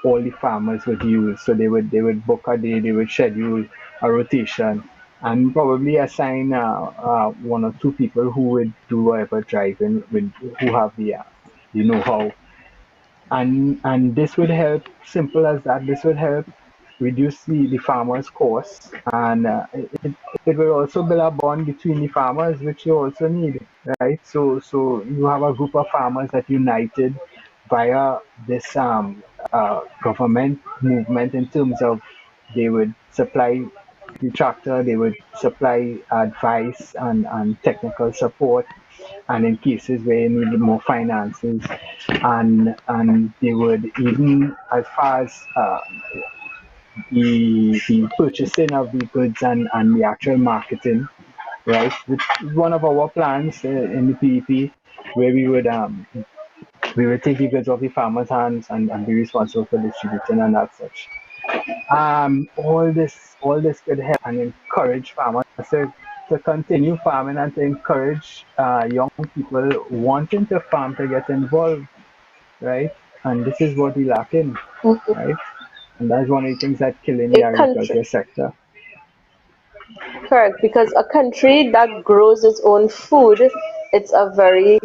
Speaker 1: all the farmers would use. So they would book a day, they would schedule a rotation, and probably assign one or two people who would do whatever driving, who have the know-how, and this would help. Simple as that. This would help reduce the farmers' costs, and it will also build a bond between the farmers, which you also need, right? So you have a group of farmers that united via this government movement in terms of they would supply the tractor, they would supply advice and technical support, and in cases where you need more finances, and they would even as far as the purchasing of the goods and the actual marketing, right? Which is one of our plans in the PEP, where we would take the goods off the farmers' hands and be responsible for distributing and as such. All this could help and encourage farmers to continue farming and to encourage young people wanting to farm to get involved, right? And this is what we lack in,
Speaker 3: Mhm.
Speaker 1: right? And that's one of the things that killing the
Speaker 3: A country,
Speaker 1: agriculture sector.
Speaker 3: correct, because a country that grows its own food, it's a very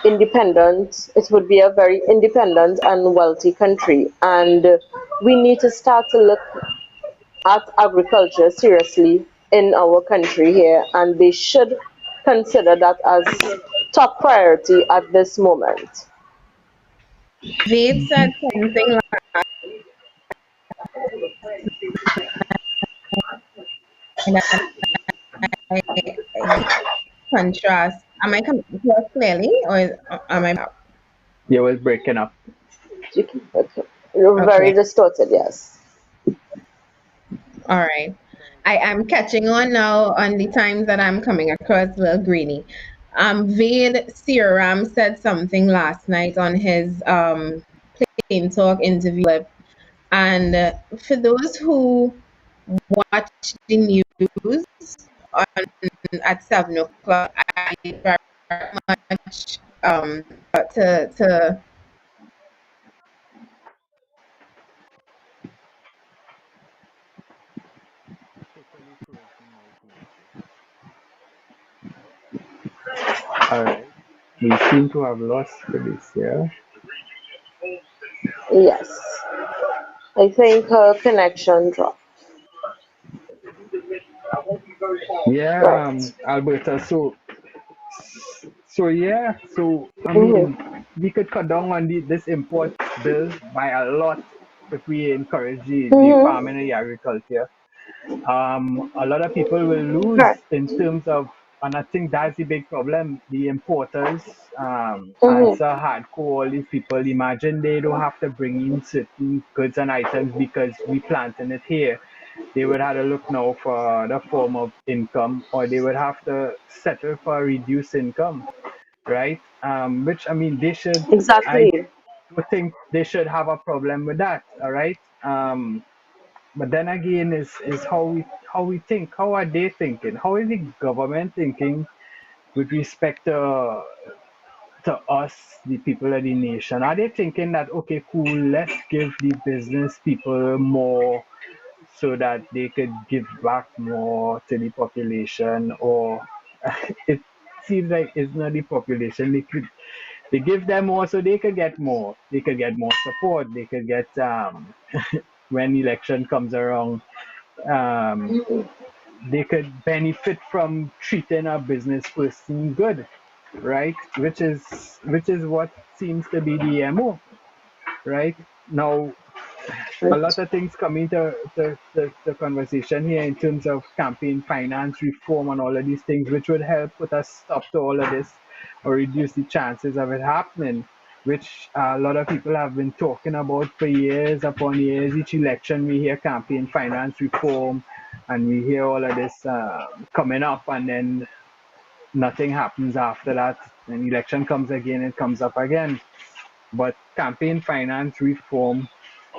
Speaker 3: independent, it would be a very independent and wealthy country. And we need to start to look at agriculture seriously in our country here, and they should consider that as top priority at this moment.
Speaker 2: Vade said something like that. Contrast. Am I coming across clearly, or am I?
Speaker 1: You was breaking up.
Speaker 3: Very
Speaker 2: Okay.
Speaker 3: distorted, yes.
Speaker 2: All right. I am catching on now on the times that I'm coming across a little greeny. Vade Siram said something last night on his Plain Talk interview clip. And for those who watch the news on at 7 o'clock, I very much to
Speaker 1: Totally frozen now, Felicia. All right. We seem to have lost Felicia.
Speaker 3: Yes. I think her connection dropped.
Speaker 1: Yeah,
Speaker 3: Right.
Speaker 1: Alberta. So yeah, so I
Speaker 3: Mm-hmm.
Speaker 1: mean, we could cut down on this import bill by a lot if we encourage the
Speaker 3: Mm-hmm.
Speaker 1: farming and the agriculture. A lot of people will lose
Speaker 3: Right.
Speaker 1: in terms of, and I think that's the big problem. The importers, as
Speaker 3: Mm-hmm.
Speaker 1: a hardcore, all these people, imagine they don't have to bring in certain goods and items because we planting it here. They would have to look now for the form of income, or they would have to settle for a reduced income. right? Which I mean, they should. I
Speaker 3: Exactly.
Speaker 1: would think they should have a problem with that. All right. But then again, is how we think. How are they thinking? How is the government thinking with respect to us, the people of the nation? Are they thinking that okay, cool, let's give the business people more so that they could give back more to the population, or it seems like it's not the population. They give them more so they could get more. They could get more support. They could get when election comes around, um, they could benefit from treating a business person good, right? Which is what seems to be the MO, right? Now, a lot of things come into the conversation here in terms of campaign finance reform and all of these things, which would help put a stop to all of this or reduce the chances of it happening, which a lot of people have been talking about for years upon years. Each election, we hear campaign finance reform and we hear all of this coming up, and then nothing happens after that. When election comes again, it comes up again. But campaign finance reform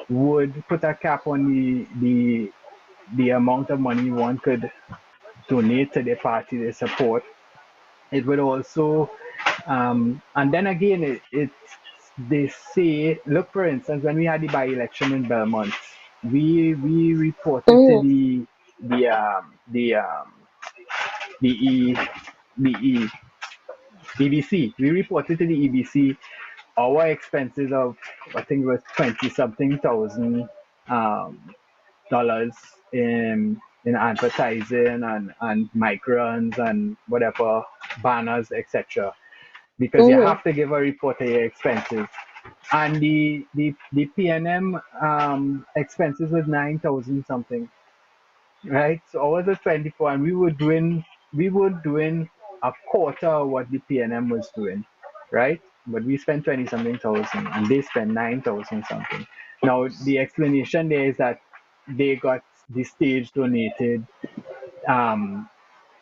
Speaker 1: would put a cap on the amount of money one could donate to the party they support. It would also, and then again, it they say, look, for instance, when we had the by-election in Belmont, we reported to
Speaker 3: Mm,
Speaker 1: the the EBC. We reported to the EBC our expenses of, I think it was 20 something thousand um, dollars in advertising and mic runs and whatever, banners, etc. Because you
Speaker 3: mm,
Speaker 1: have to give a report of your expenses. And the PNM expenses was 9,000 something, right? So ours was 24, and we were doing a quarter of what the PNM was doing, right? But we spent 20 something thousand, and they spent 9,000 something. Now the explanation there is that they got the stage donated. Um,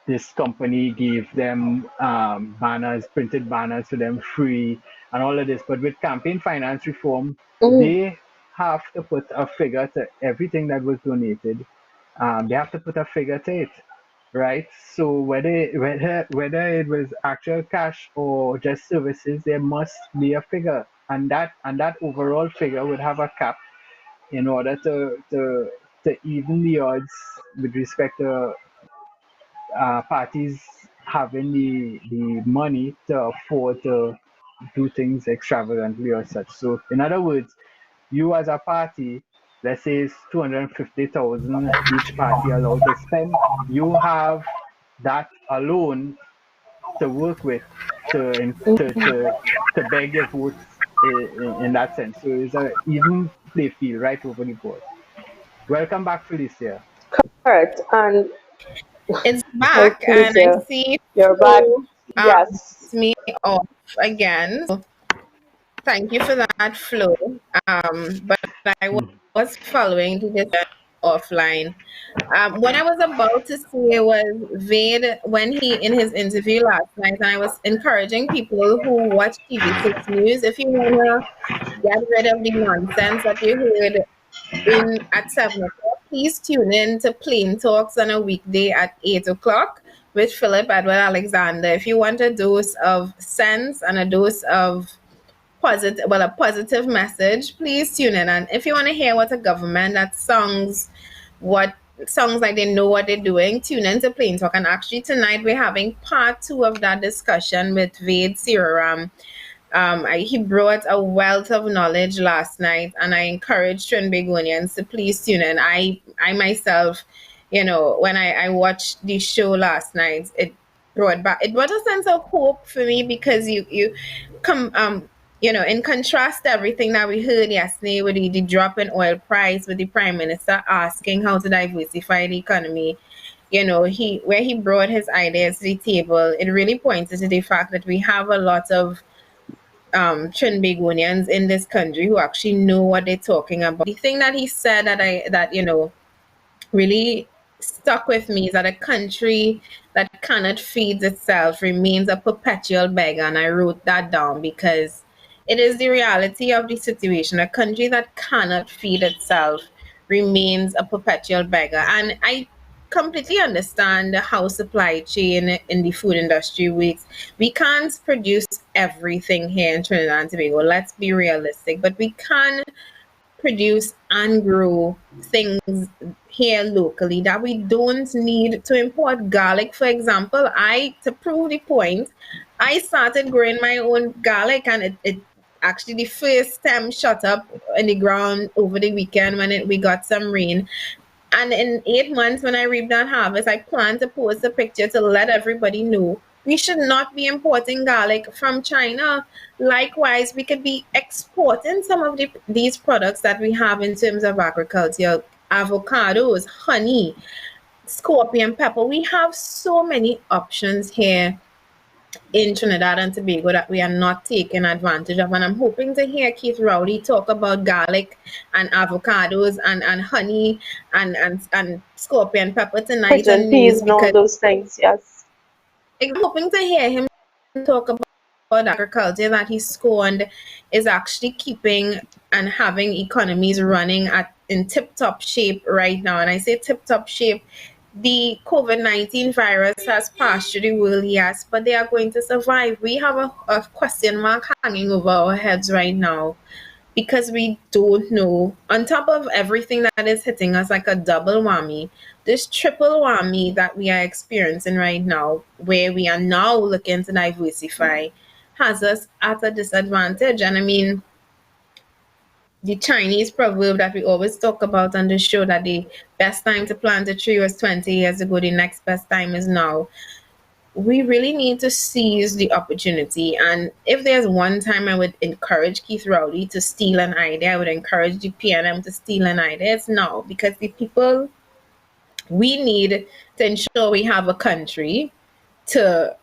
Speaker 1: this company gave them banners, printed banners to them free, and all of this. But with campaign finance reform,
Speaker 3: mm.
Speaker 1: they have to put a figure to everything that was donated. They have to put a figure to it, right? So whether it was actual cash or just services, there must be a figure, and that overall figure would have a cap in order to even the odds with respect to parties having the money to afford to do things extravagantly or such. So, in other words, you as a party, let's say it's 250,000 each party allowed to spend, you have that alone to work with to beg your votes in that sense. So it's a even play field right over the board. Welcome back, Felicia.
Speaker 3: Correct. And
Speaker 2: It's
Speaker 3: oh,
Speaker 2: back, and I
Speaker 3: Felicia,
Speaker 2: see
Speaker 3: you're back.
Speaker 2: Flo
Speaker 3: Yes.
Speaker 2: me off again. So thank you for that, Flo. But I was following the discussion offline. What I was about to say was Vade, when he in his interview last night, and I was encouraging people who watch TV6 News, if you wanna get rid of the nonsense that you heard in at 7 o'clock, please tune in to Plain Talks on a weekday at 8 o'clock with Philip Edward Alexander. If you want a dose of sense and a dose of a positive message, please tune in. And if you want to hear what a government that songs like they know what they're doing, tune in to Plain Talk. And actually tonight we're having part two of that discussion with Vade Siraram. He brought a wealth of knowledge last night, and I encourage Trinbagonians to please tune in. I myself, when I watched the show last night, it brought a sense of hope for me, because you come in contrast to everything that we heard yesterday with the drop in oil price, with the prime minister asking how to diversify the economy. He brought his ideas to the table, it really pointed to the fact that we have a lot of Trinbagonians in this country who actually know what they're talking about. The thing that he said that really stuck with me is that a country that cannot feed itself remains a perpetual beggar. And I wrote that down because it is the reality of the situation. A country that cannot feed itself remains a perpetual beggar. And I completely understand how supply chain in the food industry works. We can't produce everything here in Trinidad and Tobago. Let's be realistic, but we can produce and grow things here locally that we don't need to import. Garlic, for example, to prove the point, I started growing my own garlic, and it actually, the first stem shot up in the ground over the weekend when we got some rain. And in 8 months, when I reap that harvest, I plan to post a picture to let everybody know we should not be importing garlic from China. Likewise, we could be exporting some of these products that we have in terms of agriculture, avocados, honey, scorpion pepper. We have so many options here in Trinidad and Tobago that we are not taking advantage of. And I'm hoping to hear Keith Rowley talk about garlic and avocados and honey and scorpion pepper tonight
Speaker 3: Pigeon
Speaker 2: on
Speaker 3: peas
Speaker 2: news,
Speaker 3: and all
Speaker 2: because
Speaker 3: those things, yes.
Speaker 2: I'm hoping to hear him talk about agriculture that he scorned is actually keeping and having economies running in tip-top shape right now. And I say tip-top shape, the COVID-19 virus has passed through the world, yes, but they are going to survive. We have a question mark hanging over our heads right now because we don't know. On top of everything that is hitting us like a double whammy, this triple whammy that we are experiencing right now, where we are now looking to diversify, has us at a disadvantage. And I mean, the Chinese proverb that we always talk about on the show, that the best time to plant a tree was 20 years ago, the next best time is now. We really need to seize the opportunity. And if there's one time I would encourage Keith Rowley to steal an idea, I would encourage the PNM to steal an idea. It's now, because the people, we need to ensure we have a country to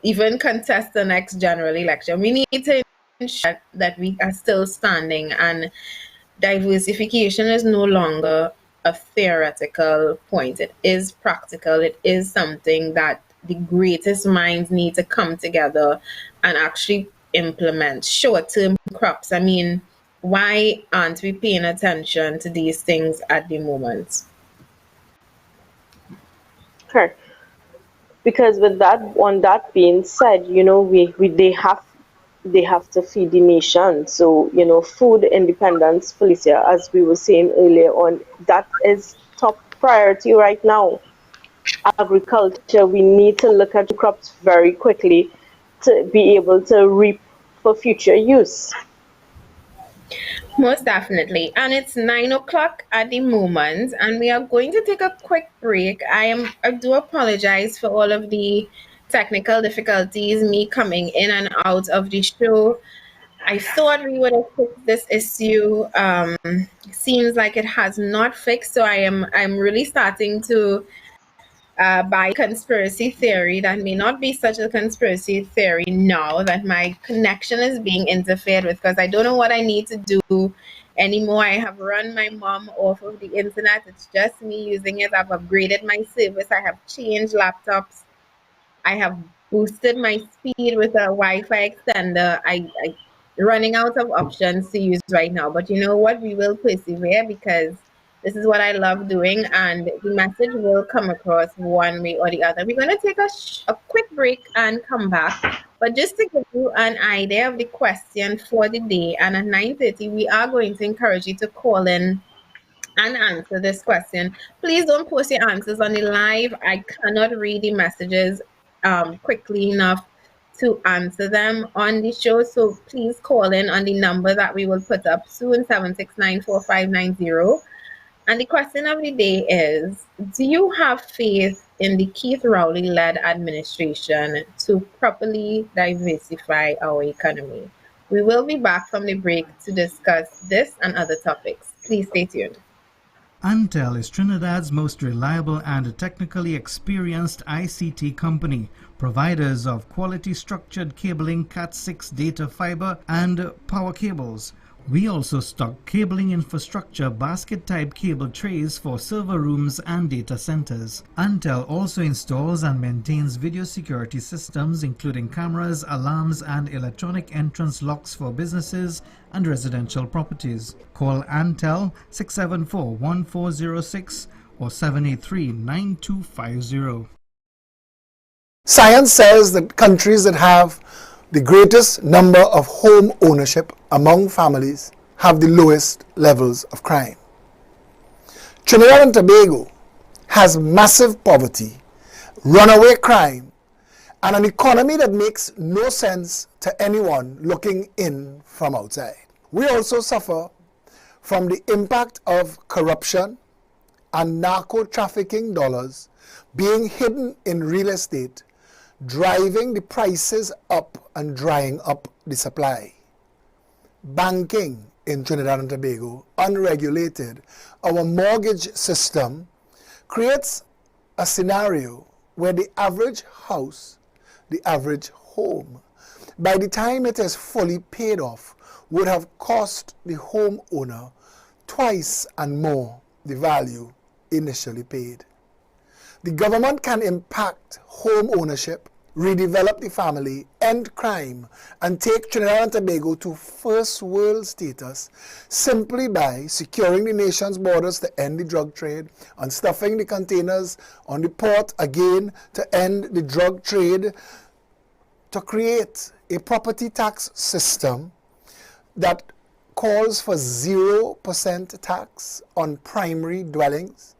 Speaker 2: even contest the next general election. We need to ensure that we are still standing, and diversification is no longer a theoretical point. It is practical. It is something that the greatest minds need to come together and actually implement. Short-term crops. I mean, why aren't we paying attention to these things at the moment?
Speaker 3: Correct. Because with that, on that being said, we they have to feed the nation. So, food independence, Felicia, as we were saying earlier on, that is top priority right now. Agriculture, we need to look at crops very quickly to be able to reap for future use.
Speaker 2: Most definitely. And it's 9 o'clock at the moment, and we are going to take a quick break. I do apologize for all of the technical difficulties, me coming in and out of the show. I thought we would have fixed this issue. Seems like it has not fixed, so I'm really starting to by conspiracy theory that may not be such a conspiracy theory now that my connection is being interfered with, because I don't know what I need to do anymore. I have run my mom off of the internet. It's just me using it. I've upgraded my service. I have changed laptops. I have boosted my speed with a Wi-Fi extender. I running out of options to use right now. But you know what? We will persevere, because this is what I love doing, and the message will come across one way or the other. We're going to take a quick break and come back. But just to give you an idea of the question for the day, and at 9:30, we are going to encourage you to call in and answer this question. Please don't post your answers on the live. I cannot read the messages quickly enough to answer them on the show. So please call in on the number that we will put up soon, 7694590. And the question of the day is, do you have faith in the Keith Rowley-led administration to properly diversify our economy? We will be back from the break to discuss this and other topics. Please stay tuned.
Speaker 4: Antel is Trinidad's most reliable and technically experienced ICT company, providers of quality structured cabling, Cat6 data fiber and power cables. We also stock cabling infrastructure basket-type cable trays for server rooms and data centers. Antel also installs and maintains video security systems including cameras, alarms, and electronic entrance locks for businesses and residential properties. Call Antel 674-1406 or 783-9250.
Speaker 5: Science says that countries that have the greatest number of home ownership among families have the lowest levels of crime. Trinidad and Tobago has massive poverty, runaway crime, and an economy that makes no sense to anyone looking in from outside. We also suffer from the impact of corruption and narco-trafficking dollars being hidden in real estate, driving the prices up and drying up the supply. Banking in Trinidad and Tobago, unregulated, our mortgage system creates a scenario where the average house, the average home, by the time it is fully paid off, would have cost the homeowner twice and more the value initially paid. The government can impact home ownership, redevelop the family, end crime, and take Trinidad and Tobago to first world status simply by securing the nation's borders to end the drug trade, and stuffing the containers on the port again to end the drug trade, to create a property tax system that calls for 0% tax on primary dwellings,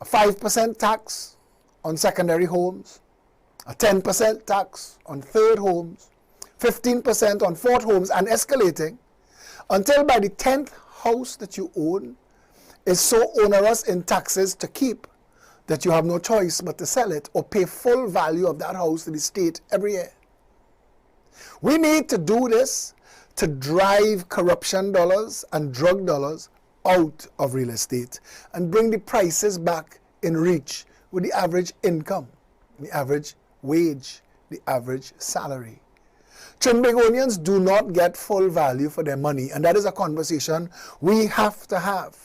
Speaker 5: a 5% tax on secondary homes, a 10% tax on third homes, 15% on fourth homes, and escalating until by the 10th house that you own is so onerous in taxes to keep that you have no choice but to sell it or pay full value of that house to the state every year. We need to do this to drive corruption dollars and drug dollars out of real estate and bring the prices back in reach with the average income, the average wage, the average salary. Trinbagonians do not get full value for their money, and that is a conversation we have to have.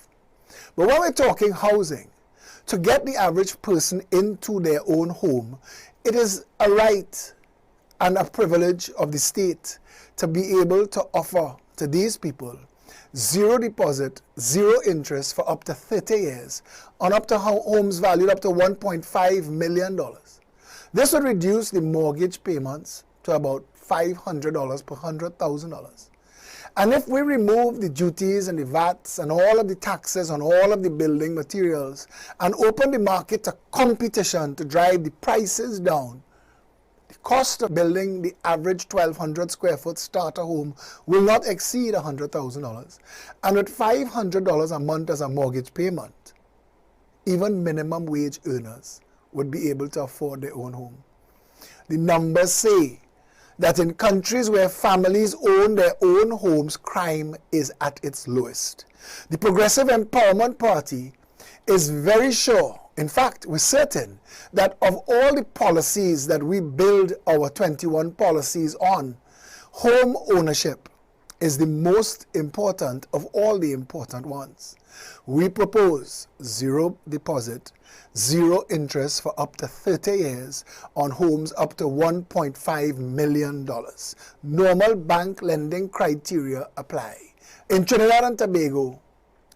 Speaker 5: But when we're talking housing, to get the average person into their own home, it is a right and a privilege of the state to be able to offer to these people zero deposit, zero interest for up to 30 years on up to homes valued up to $1.5 million. This would reduce the mortgage payments to about $500 per $100,000. And if we remove the duties and the VATs and all of the taxes on all of the building materials and open the market to competition to drive the prices down, the cost of building the average 1,200 square foot starter home will not exceed $100,000. And with $500 a month as a mortgage payment, even minimum wage earners would be able to afford their own home. The numbers say that in countries where families own their own homes, crime is at its lowest. The Progressive Empowerment Party is very sure, in fact, we're certain, that of all the policies that we build our 21 policies on, home ownership is the most important of all the important ones. We propose zero deposit, zero interest for up to 30 years on homes up to $1.5 million. Normal bank lending criteria apply. In Trinidad and Tobago,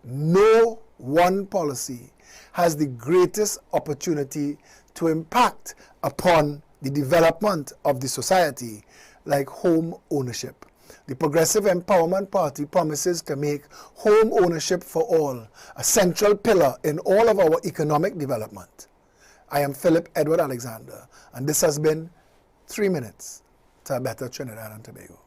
Speaker 5: no one policy has the greatest opportunity to impact upon the development of the society like home ownership. The Progressive Empowerment Party promises to make home ownership for all a central pillar in all of our economic development. I am Philip Edward Alexander, and this has been 3 Minutes to a Better Trinidad and Tobago.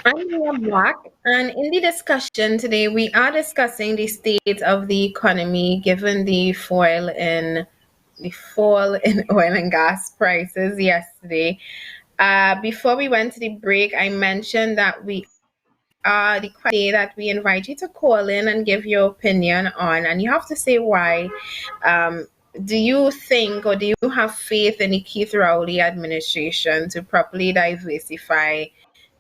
Speaker 2: And we are back. And in the discussion today, we are discussing the state of the economy given the fall in oil and gas prices yesterday. Before we went to the break, I mentioned that we are the question that we invite you to call in and give your opinion on, and you have to say why. Um, do you think or do you have faith in the Keith Rowley administration to properly diversify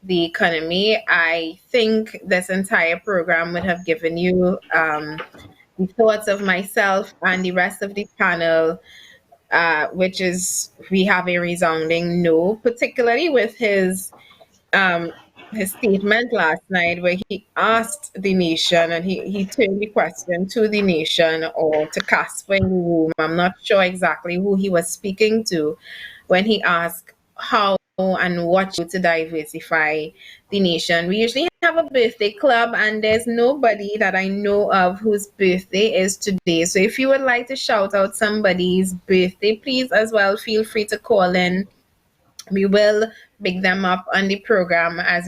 Speaker 2: the economy? I think this entire program would have given you the thoughts of myself and the rest of the panel, which is we have a resounding no, particularly with um, his statement last night where he asked the nation and he turned the question to the nation or to Casper in the room. I'm not sure exactly who he was speaking to when he asked how and what to diversify the nation. We usually have a birthday club, and there's nobody that I know of whose birthday is today. So if you would like to shout out somebody's birthday, please as well feel free to call in. We will pick them up on the program as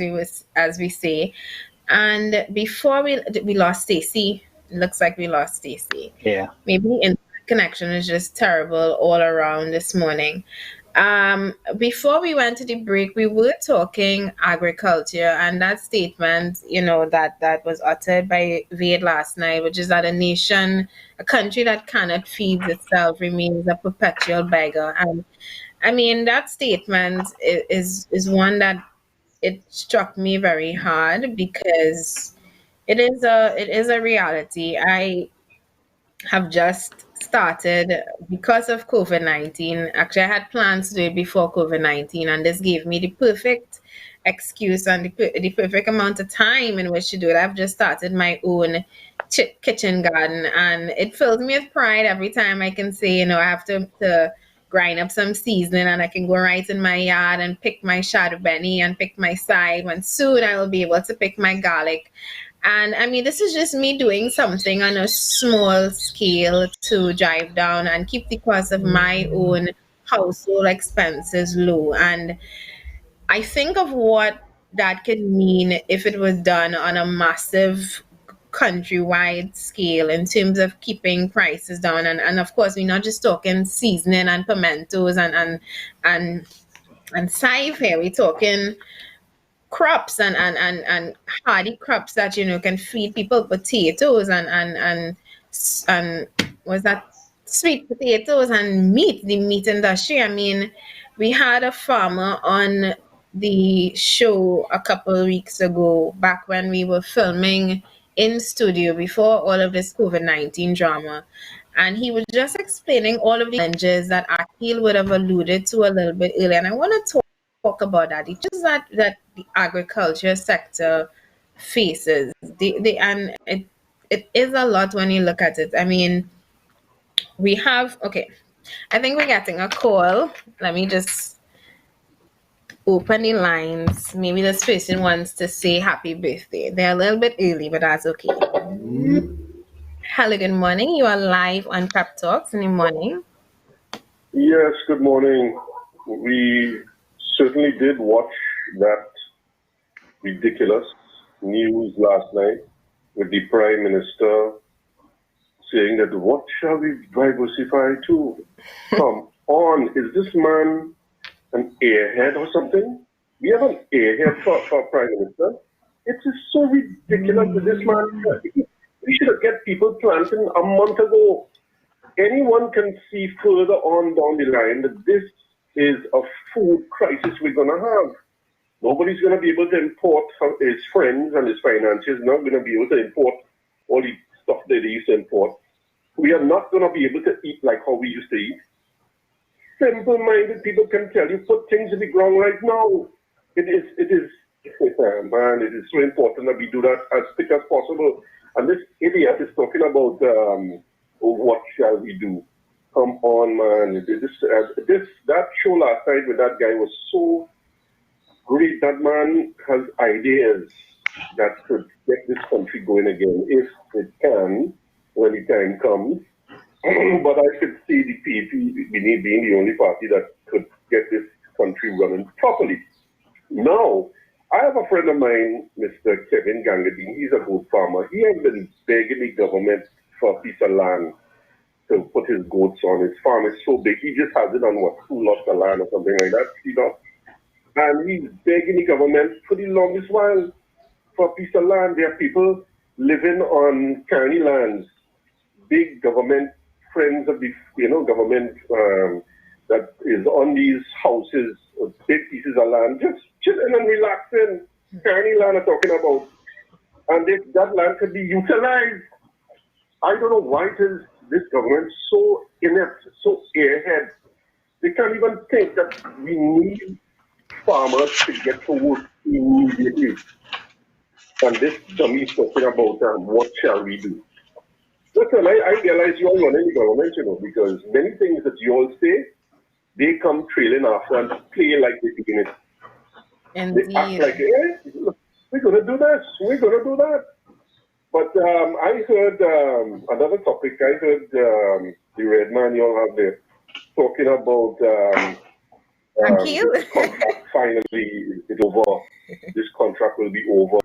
Speaker 2: we say. And before we lost Stacy. It looks like we lost Stacy.
Speaker 1: Yeah.
Speaker 2: Maybe the internet connection is just terrible all around this morning. Before we went to the break, we were talking agriculture and that statement, that was uttered by Wade last night, which is that a country that cannot feed itself remains a perpetual beggar. And I mean, that statement is one that it struck me very hard because it is a reality. I have just started because of COVID-19. Actually, I had plans to do it before COVID-19, and this gave me the perfect excuse and the perfect amount of time in which to do it. I've just started my own kitchen garden, and it fills me with pride every time I can say, I have to grind up some seasoning and I can go right in my yard and pick my shadow benny and pick my side, when soon I will be able to pick my garlic. And I mean, this is just me doing something on a small scale to drive down and keep the cost of my own household expenses low. And I think of what that could mean if it was done on a massive countrywide scale in terms of keeping prices down. And of course, we're not just talking seasoning and pimentos and and save here. We're talking crops and hardy crops that can feed people, potatoes and was that sweet potatoes and meat, the meat industry. I mean, we had a farmer on the show a couple of weeks ago, back when we were filming in studio before all of this COVID-19 drama, and he was just explaining all of the challenges that Akil would have alluded to a little bit earlier. And I want to talk about that. It's just that the agriculture sector faces. And it is a lot when you look at it. I mean, we have okay. I think we're getting a call. Let me just open the lines. Maybe this person wants to say happy birthday. They're a little bit early, but that's okay. Hello, good morning. You are live on Prep Talks in the morning.
Speaker 6: Yes, good morning. We certainly did watch that ridiculous news last night with the Prime Minister saying that what shall we diversify to? Come on, is this man an airhead or something? We have an airhead for Prime Minister. It is so ridiculous that this man, we should have get people planting a month ago. Anyone can see further on down the line that this is a food crisis we're going to have. Nobody's going to be able to import his friends and his finances, not going to be able to import all the stuff that they used to import. We are not going to be able to eat like how we used to eat. Simple-minded people can tell you, put things in the ground right now. It is, man, it is so important that we do that as quick as possible. And this idiot is talking about what shall we do? Come on, man. That show last night with that guy was so great. That man has ideas that could get this country going again, if it can, when the time comes. But I could see the PAP being the only party that could get this country running properly. Now, I have a friend of mine, Mr. Kevin Gangadine. He's a goat farmer. He has been begging the government for a piece of land to put his goats on. His farm is so big, he just has it on what, 2 lots of land or something like that, you know. And he's begging the government for the longest while for a piece of land. There are people living on county lands, big government friends of the, you know, government that is on these houses, big pieces of land, just chilling and relaxing. County land I'm talking about. And that land could be utilized. I don't know why it is this government so inept, so airhead. They can't even think that we need farmers to get to work immediately. And this dummy is talking about what shall we do? Listen, I realize you all running the government, you know, because many things that you all say, they come trailing after and play like they're doing it.
Speaker 2: Indeed.
Speaker 6: They act like, we're going to do this, we're going to do that. But I heard another topic. I heard the red man you all have there talking about
Speaker 2: Thank you.
Speaker 6: this contract finally is over. This contract will be over.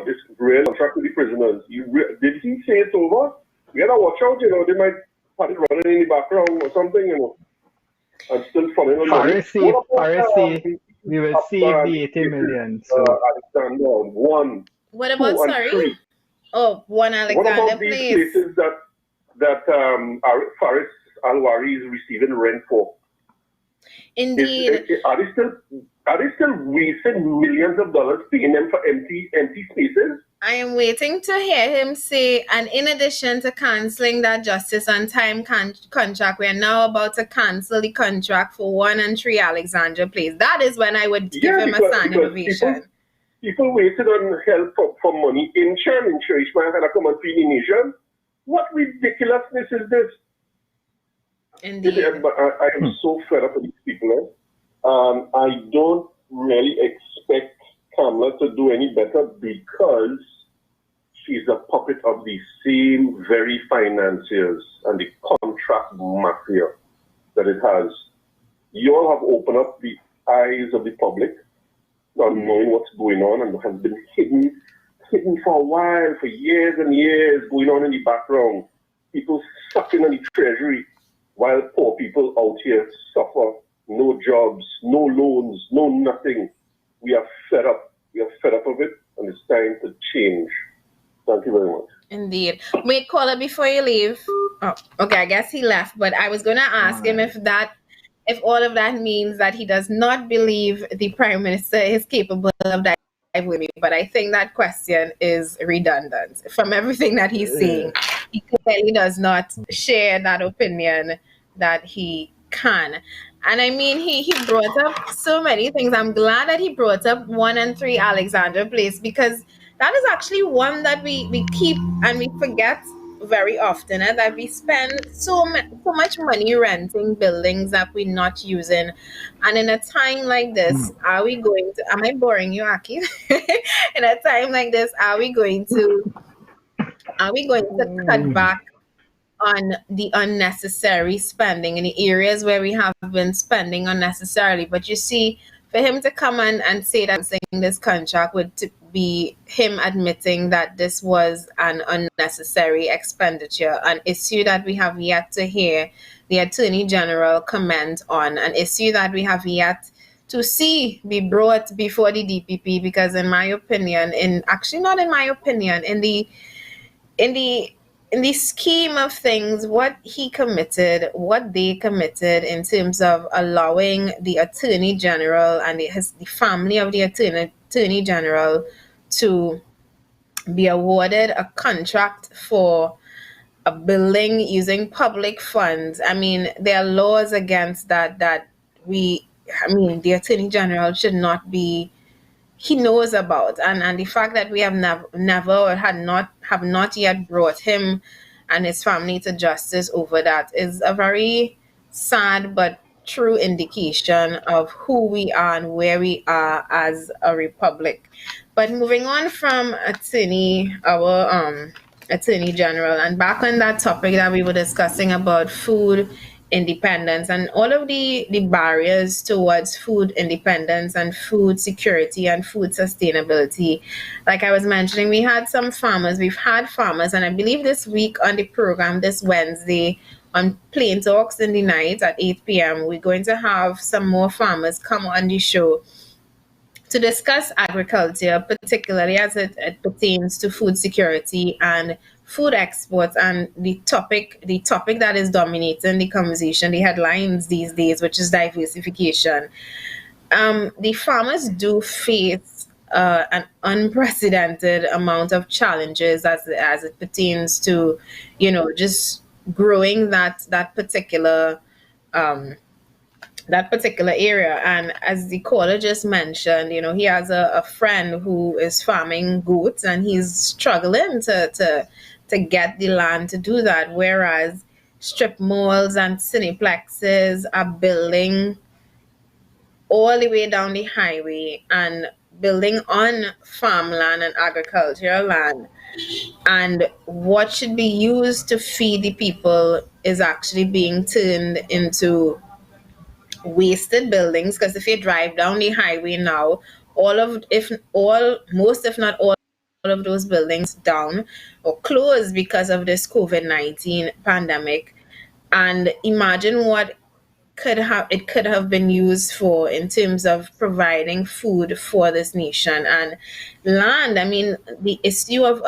Speaker 6: This real contract with the prisoners. Did he say it's over? We gotta watch out, you know. They might have it running in the background or something, you know. I'm still following on money.
Speaker 1: Piracy, we will save the 80 million. So.
Speaker 6: Alexander, one.
Speaker 2: What about,
Speaker 6: two, and
Speaker 2: sorry?
Speaker 6: three.
Speaker 2: Oh, one
Speaker 6: What
Speaker 2: Alexander,
Speaker 6: about these
Speaker 2: please.
Speaker 6: places that Faris Alwari is receiving rent for?
Speaker 2: Indeed.
Speaker 6: Are they still wasting millions of dollars paying them for empty spaces?
Speaker 2: I am waiting to hear him say, and in addition to cancelling that justice on time contract, we are now about to cancel the contract for 1 and 3 Alexandra Place. That is when I would give him a standing ovation.
Speaker 6: People waited on help for money. Insurance man had to come and feed the nation. What ridiculousness is this?
Speaker 2: Indeed.
Speaker 6: I am so fed up with these people. I don't really expect Kamala to do any better because she's a puppet of the same very financiers and the contract mafia that it has. You all have opened up the eyes of the public on knowing what's going on and has been hidden for a while, for years and years, going on in the background. People sucking on the treasury while poor people out here suffer. No jobs, no loans, no nothing. We are fed up. We are fed up of it, and it's time to change. Thank you very much.
Speaker 2: Indeed. Wait, caller, before you leave. Oh, okay, I guess he left, but I was going to ask him if all of that means that he does not believe the Prime Minister is capable of diving with me. But I think that question is redundant. From everything that he's saying, he clearly does not share that opinion that he can. And I mean, he brought up so many things. I'm glad that he brought up 1 and 3 Alexandra Place, because that is actually one that we keep and we forget very often, and that we spend so much money renting buildings that we're not using. And in a time like this, are we going to, am I boring you, Aki? In a time like this, are we going to cut back on the unnecessary spending in the areas where we have been spending unnecessarily? But you see, for him to come and say that this contract would be him admitting that this was an unnecessary expenditure, an issue that we have yet to hear the Attorney General comment on, an issue that we have yet to see be brought before the DPP, because in my opinion, in the scheme of things, what they committed in terms of allowing the Attorney General and the family of the Attorney General to be awarded a contract for a building using public funds. I mean, there are laws against that the Attorney General should not be, he knows about, and the fact that we have never or have not yet brought him and his family to justice over that is a very sad but true indication of who we are and where we are as a republic. But moving on from our Attorney General, and back on that topic that we were discussing about food independence and all of the barriers towards food independence and food security and food sustainability. Like I was mentioning, we've had farmers, and I believe this week on the program, this Wednesday, on Plain Talks in the night at 8 p.m., we're going to have some more farmers come on the show to discuss agriculture, particularly as it pertains to food security and food exports, and the topic that is dominating the conversation, the headlines these days, which is diversification. The farmers do face an unprecedented amount of challenges as it pertains to, just growing um, that particular area. And as the caller just mentioned, he has a friend who is farming goats, and he's struggling to get the land to do that. Whereas strip malls and cineplexes are building all the way down the highway and building on farmland and agricultural land. And what should be used to feed the people is actually being turned into wasted buildings, because if you drive down the highway now, most if not all of those buildings down or closed because of this COVID-19 pandemic. And imagine what could have been used for in terms of providing food for this nation. And land, I mean, the issue of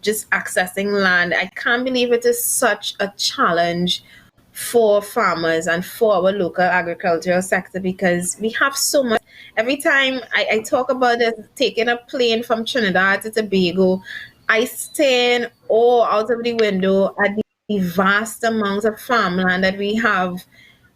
Speaker 2: just accessing land, I can't believe it is such a challenge for farmers and for our local agricultural sector, because we have so much. Every time I talk about this, taking a plane from Trinidad to Tobago, I stare in awe out of the window at the vast amounts of farmland that we have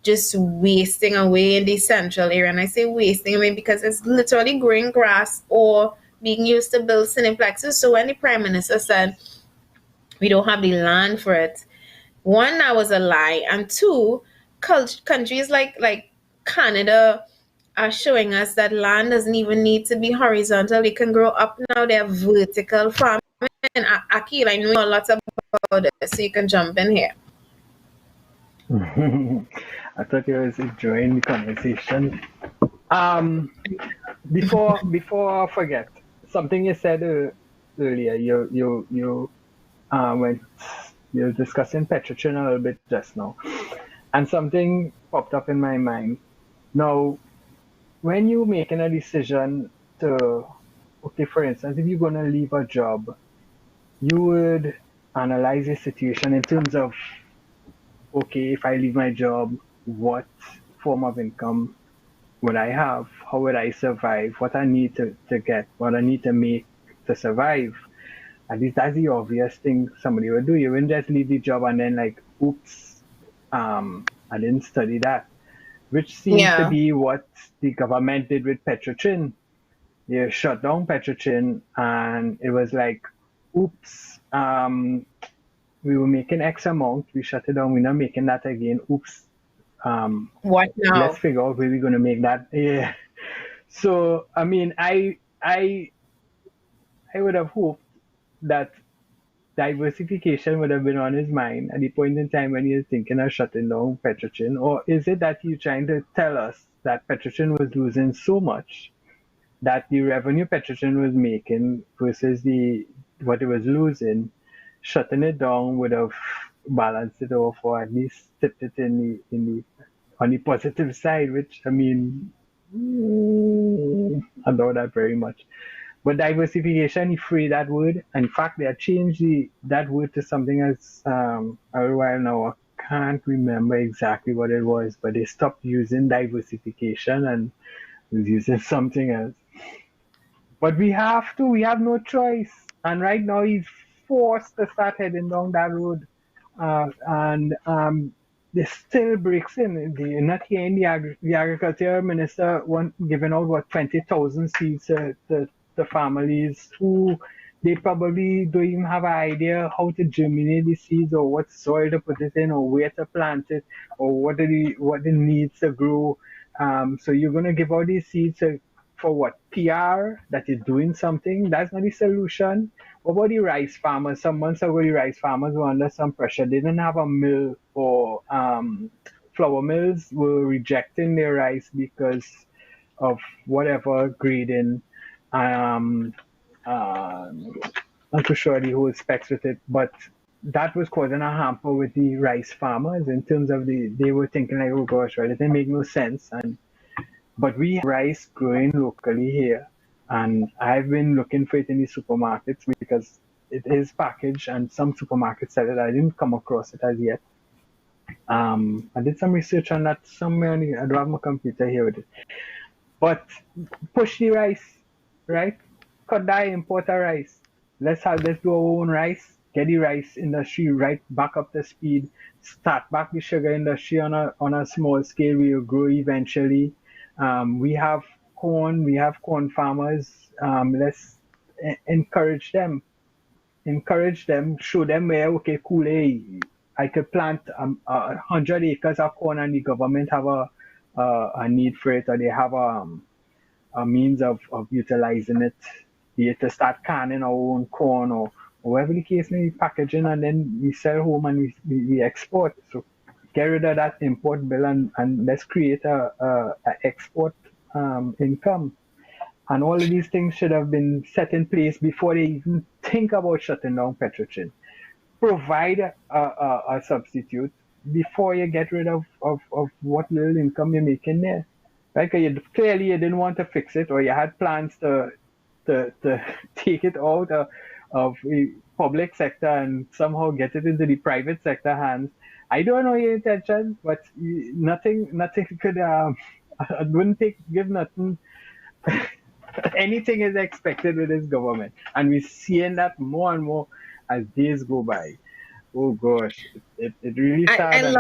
Speaker 2: just wasting away in the central area. And I say wasting away because it's literally growing grass or being used to build cineplexes. So when the Prime Minister said we don't have the land for it, one, that was a lie, and two, countries like Canada are showing us that land doesn't even need to be horizontal. It can grow up now. They have vertical farming. Akil, I know a lot about this, so you can jump in here.
Speaker 1: I thought you was enjoying the conversation. Before I forget, something you said earlier, you went you're discussing Petrotrin a little bit just now, and something popped up in my mind. Now, when you're making a decision to, okay, for instance, if you're going to leave a job, you would analyze the situation in terms of, okay, if I leave my job, what form of income would I have? How would I survive? What I need to get, what I need to make to survive. At least that's the obvious thing somebody would do. You wouldn't just leave the job and then like, oops, I didn't study that. Which seems to be what the government did with Petrotrin. They shut down Petrotrin, and it was like, oops, we were making X amount, we shut it down, we're not making that again. Oops.
Speaker 2: What now?
Speaker 1: Let's figure out where we're gonna make that. Yeah. So I mean, I would have hoped that diversification would have been on his mind at the point in time when he was thinking of shutting down Petrotrin? Or is it that you're trying to tell us that Petrotrin was losing so much that the revenue Petrotrin was making versus what it was losing, shutting it down would have balanced it off, or at least tipped it on the positive side, which I mean, I doubt that very much. But diversification, you free that word. In fact, they have changed that word to something else a while now. I can't remember exactly what it was, but they stopped using diversification and was using something else. But we have no choice. And right now he's forced to start heading down that road. And there's still breaks in. You're not hearing the agriculture minister giving out 20,000 seeds to families who they probably don't even have an idea how to germinate the seeds, or what soil to put it in, or where to plant it, or what it needs to grow. So you're gonna give out these seeds to for what? PR, that you're doing something. That's not the solution. What about the rice farmers? Some months ago, the rice farmers were under some pressure. They didn't have a mill, or flour mills were rejecting their rice because of whatever grading. Not too sure the whole specs with it, but that was causing a hamper with the rice farmers in terms of they were thinking like, oh gosh, right, it didn't make no sense. But we have rice growing locally here, and I've been looking for it in the supermarkets because it is packaged, and some supermarkets sell it. I didn't come across it as yet. I did some research on that somewhere. I don't have my computer here with it. But push the rice, right? Cut that importer rice. Let's do our own rice. Get the rice industry right back up to speed. Start back the sugar industry on a small scale. We will grow eventually. We have corn. We have corn farmers. Let's encourage them. Show them where, okay, cool. Hey, I could plant 100 acres of corn, and the government have a need for it, or they have a means of utilizing it. Be it to start canning our own corn, or whatever the case may be, packaging, and then we sell home and we export. So get rid of that import bill, and let's create a export income. And all of these things should have been set in place before they even think about shutting down Petrochin. Provide a substitute before you get rid of what little income you're making there. Right? Because clearly you didn't want to fix it, or you had plans to take it out of the public sector and somehow get it into the private sector hands. I don't know your intention, but nothing could. I wouldn't give nothing. Anything is expected with this government, and we're seeing that more and more as days go by. Oh gosh, it really started.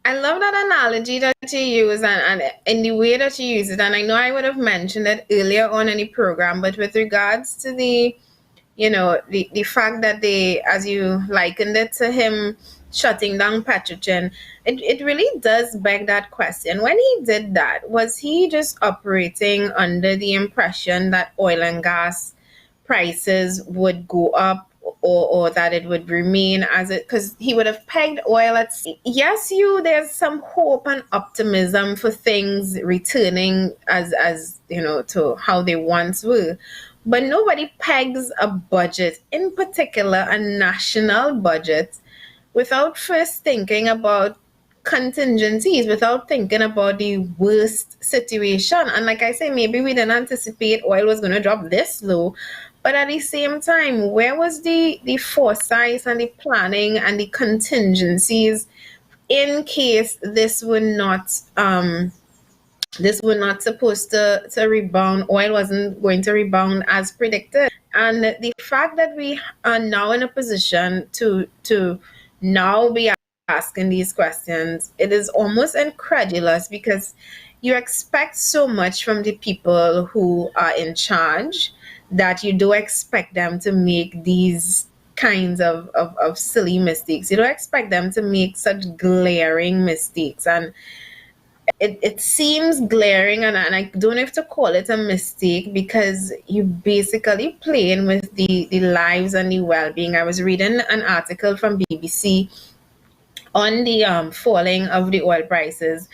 Speaker 2: I love that analogy that you use, and in the way that you use it. And I know I would have mentioned it earlier on in the program, but with regards to the fact that they, as you likened it to him shutting down Petrochin, it really does beg that question. When he did that, was he just operating under the impression that oil and gas prices would go up, or that it would remain as it, because he would have pegged oil at yes, there's some hope and optimism for things returning as to how they once were, but nobody pegs a budget, in particular a national budget, without first thinking about contingencies, without thinking about the worst situation. And like I say, maybe we didn't anticipate oil was going to drop this low, but at the same time, where was the foresight and the planning and the contingencies in case this were not supposed to rebound? Oil wasn't going to rebound as predicted. And the fact that we are now in a position to now be asking these questions, it is almost incredulous, because you expect so much from the people who are in charge that you do expect them to make these kinds of silly mistakes. You don't expect them to make such glaring mistakes. And it seems glaring, and I don't have to call it a mistake, because you basically playing with the lives and the well-being. I was reading an article from BBC on the falling of the oil prices,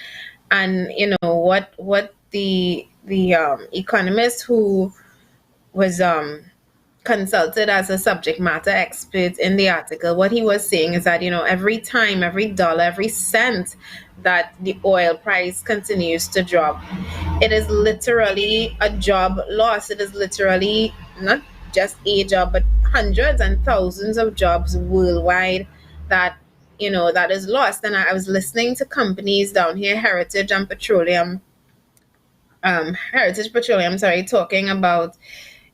Speaker 2: and what the economist who was consulted as a subject matter expert in the article, what he was saying is that every time, every dollar, every cent that the oil price continues to drop, it is literally a job loss. It is literally not just a job, but hundreds and thousands of jobs worldwide that is lost. And I was listening to companies down here, Heritage Petroleum, talking about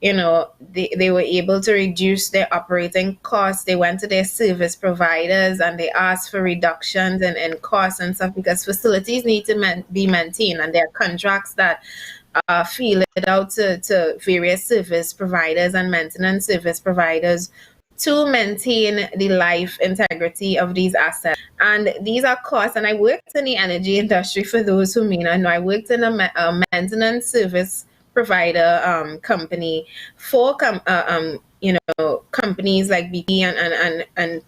Speaker 2: they were able to reduce their operating costs. They went to their service providers and they asked for reductions in costs and stuff, because facilities need to be maintained, and there are contracts that feel it out to various service providers and maintenance service providers to maintain the life integrity of these assets. And these are costs. And I worked in the energy industry, for those who may not know. I worked in a maintenance service provider company for companies like BP and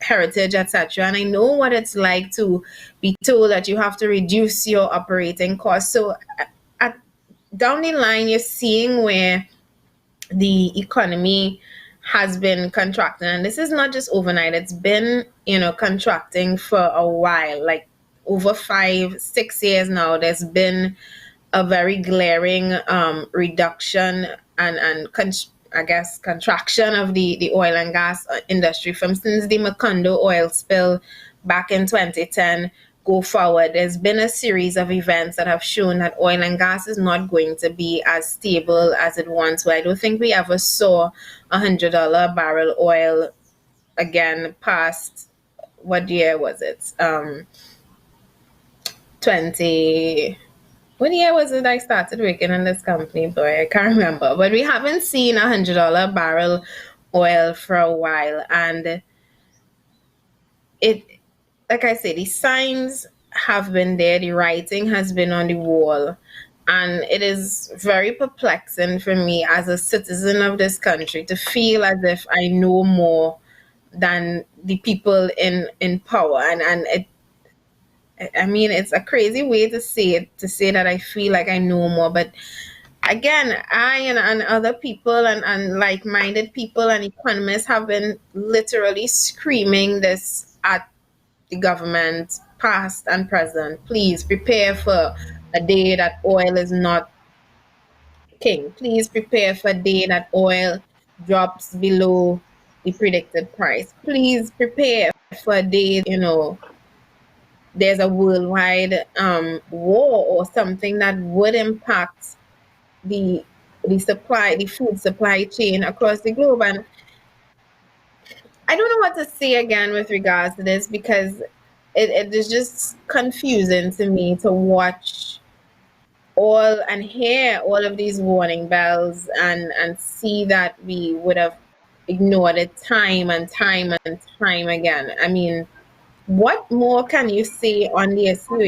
Speaker 2: Heritage, etc. And I know what it's like to be told that you have to reduce your operating costs. So down the line, you're seeing where the economy has been contracting, and this is not just overnight. It's been contracting for a while, like over 5-6 years now. There's been a very glaring reduction and I guess contraction of the oil and gas industry from since the Macondo oil spill back in 2010 go forward. There's been a series of events that have shown that oil and gas is not going to be as stable as it once was. I don't think we ever saw $100 a barrel oil again past, what year was it? 20. What year was it I started working in this company? Boy, I can't remember. But we haven't seen $100 barrel oil for a while. And it, like I said, the signs have been there. The writing has been on the wall. And it is very perplexing for me as a citizen of this country to feel as if I know more than the people in power. And I mean, it's a crazy way to say it, to say that I feel like I know more. But again, I and other people and like-minded people and economists have been literally screaming this at the government, past and present. Please prepare for a day that oil is not king. Please prepare for a day that oil drops below the predicted price. Please prepare for a day, there's a worldwide war or something that would impact the food supply chain across the globe. And I don't know what to say again with regards to this, because it is just confusing to me to watch all and hear all of these warning bells and see that we would have ignored it time and time and time again. I mean, what more can you say on the issue,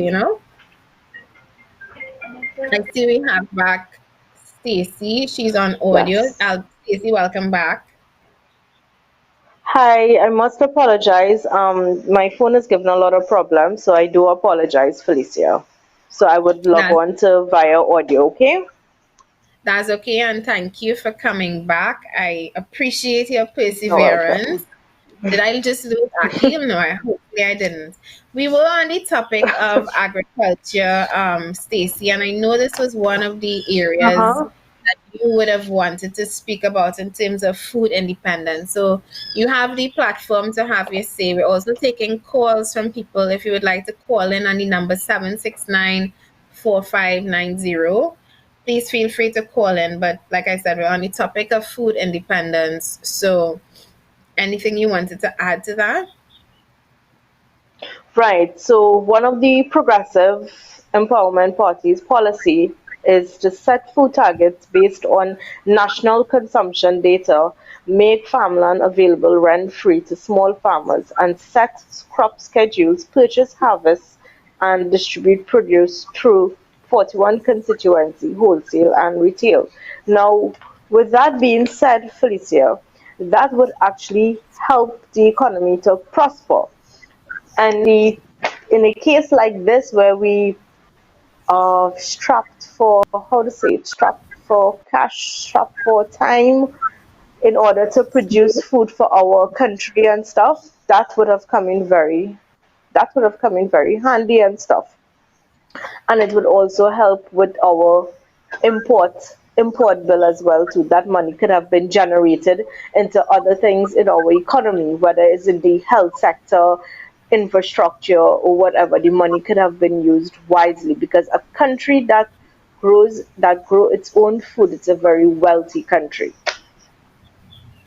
Speaker 2: I see we have back Stacy. She's on audio.
Speaker 3: Yes.
Speaker 2: Stacy, welcome back.
Speaker 3: Hi, I must apologize. My phone is giving a lot of problems, so I do apologize, Felicia. So I would log
Speaker 2: That's,
Speaker 3: on to via audio, okay?
Speaker 2: that's okay, and thank you for coming back. I appreciate your
Speaker 3: You're
Speaker 2: perseverance.
Speaker 3: welcome.
Speaker 2: Did I just lose Akhil? No, hopefully I didn't. We were on the topic of agriculture, Stacy, and I know this was one of the areas
Speaker 3: Uh-huh.
Speaker 2: that you would have wanted to speak about in terms of food independence. So you have the platform to have your say. We're also taking calls from people. If you would like to call in on the number 769-4590, please feel free to call in. But like I said, we're on the topic of food independence. So anything you wanted to add to that?
Speaker 3: Right. So one of the progressive empowerment parties' policy is to set food targets based on national consumption data, make farmland available rent-free to small farmers, and set crop schedules, purchase, harvest, and distribute produce through 41 constituency, wholesale, and retail. Now, with that being said, Felicia, that would actually help the economy to prosper. And in a case like this where we are strapped for, how to say it, strapped for cash, strapped for time in order to produce food for our country and stuff, that would have come in very handy and stuff. And it would also help with our import bill as well too. That money could have been generated into other things in our economy, whether it's in the health sector, infrastructure, or whatever. The money could have been used wisely, because a country that grow its own food, it's a very wealthy country.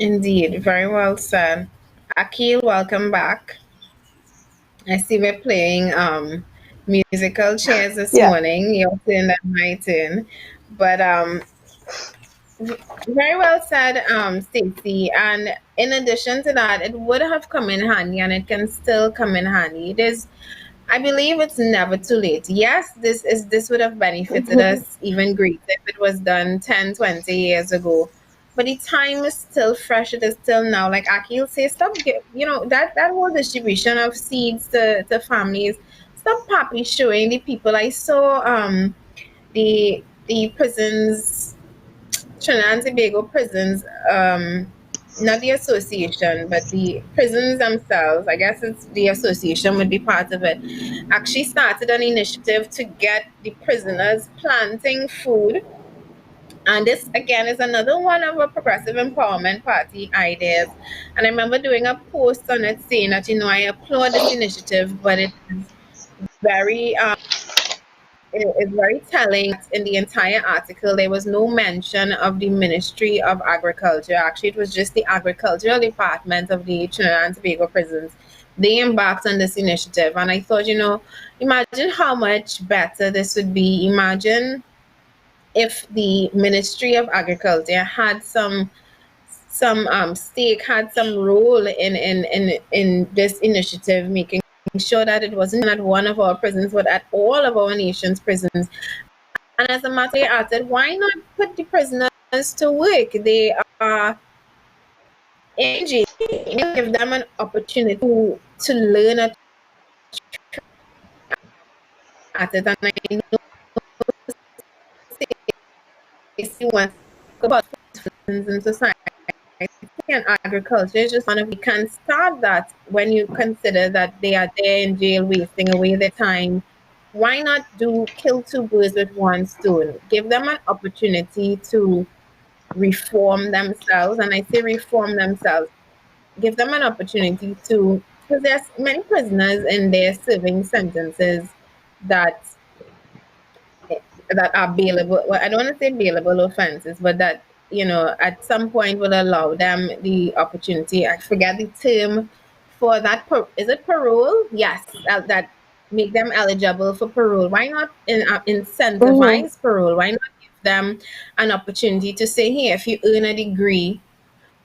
Speaker 2: Indeed, very well said. Akhil, welcome back. I see we're playing musical chairs this
Speaker 3: Yeah.
Speaker 2: morning. Your turn and my turn. But Very well said, Stacey. And in addition to that, it would have come in handy, and it can still come in handy. It is, I believe, it's never too late. Yes, this would have benefited us even greater if it was done 10, 20 years ago. But the time is still fresh. It is still now. Like Akil says, stop. That whole distribution of seeds to families. Stop happy showing the people. I saw the prisons, Trinidad and Tobago prisons, not the association, but the prisons themselves, I guess it's the association would be part of it, actually started an initiative to get the prisoners planting food. And this again is another one of a progressive empowerment party ideas. And I remember doing a post on it saying that, I applaud this initiative, but it is very it is very telling that in the entire article there was no mention of the Ministry of Agriculture. Actually, it was just the Agricultural Department of the Trinidad and Tobago prisons. They embarked on this initiative, and I thought, imagine how much better this would be. Imagine if the Ministry of Agriculture had some stake, had some role in this initiative, making sure that it wasn't at one of our prisons, but at all of our nation's prisons. And as a matter of fact, why not put the prisoners to work? They are in jail. Give them an opportunity to learn at it. And I know Stacey wants to talk about prisons in society. And agriculture is just one of, we can start that when you consider that they are there in jail wasting away their time. Why not kill two birds with one stone? Give them an opportunity to reform themselves, and I say reform themselves. Give them an opportunity to, because there's many prisoners in there serving sentences that are bailable. Well, I don't want to say bailable offenses, but that at some point will allow them the opportunity. I forget the term for that. Is it parole? Yes, that make them eligible for parole. Why not incentivize parole? Why not give them an opportunity to say, hey, if you earn a degree,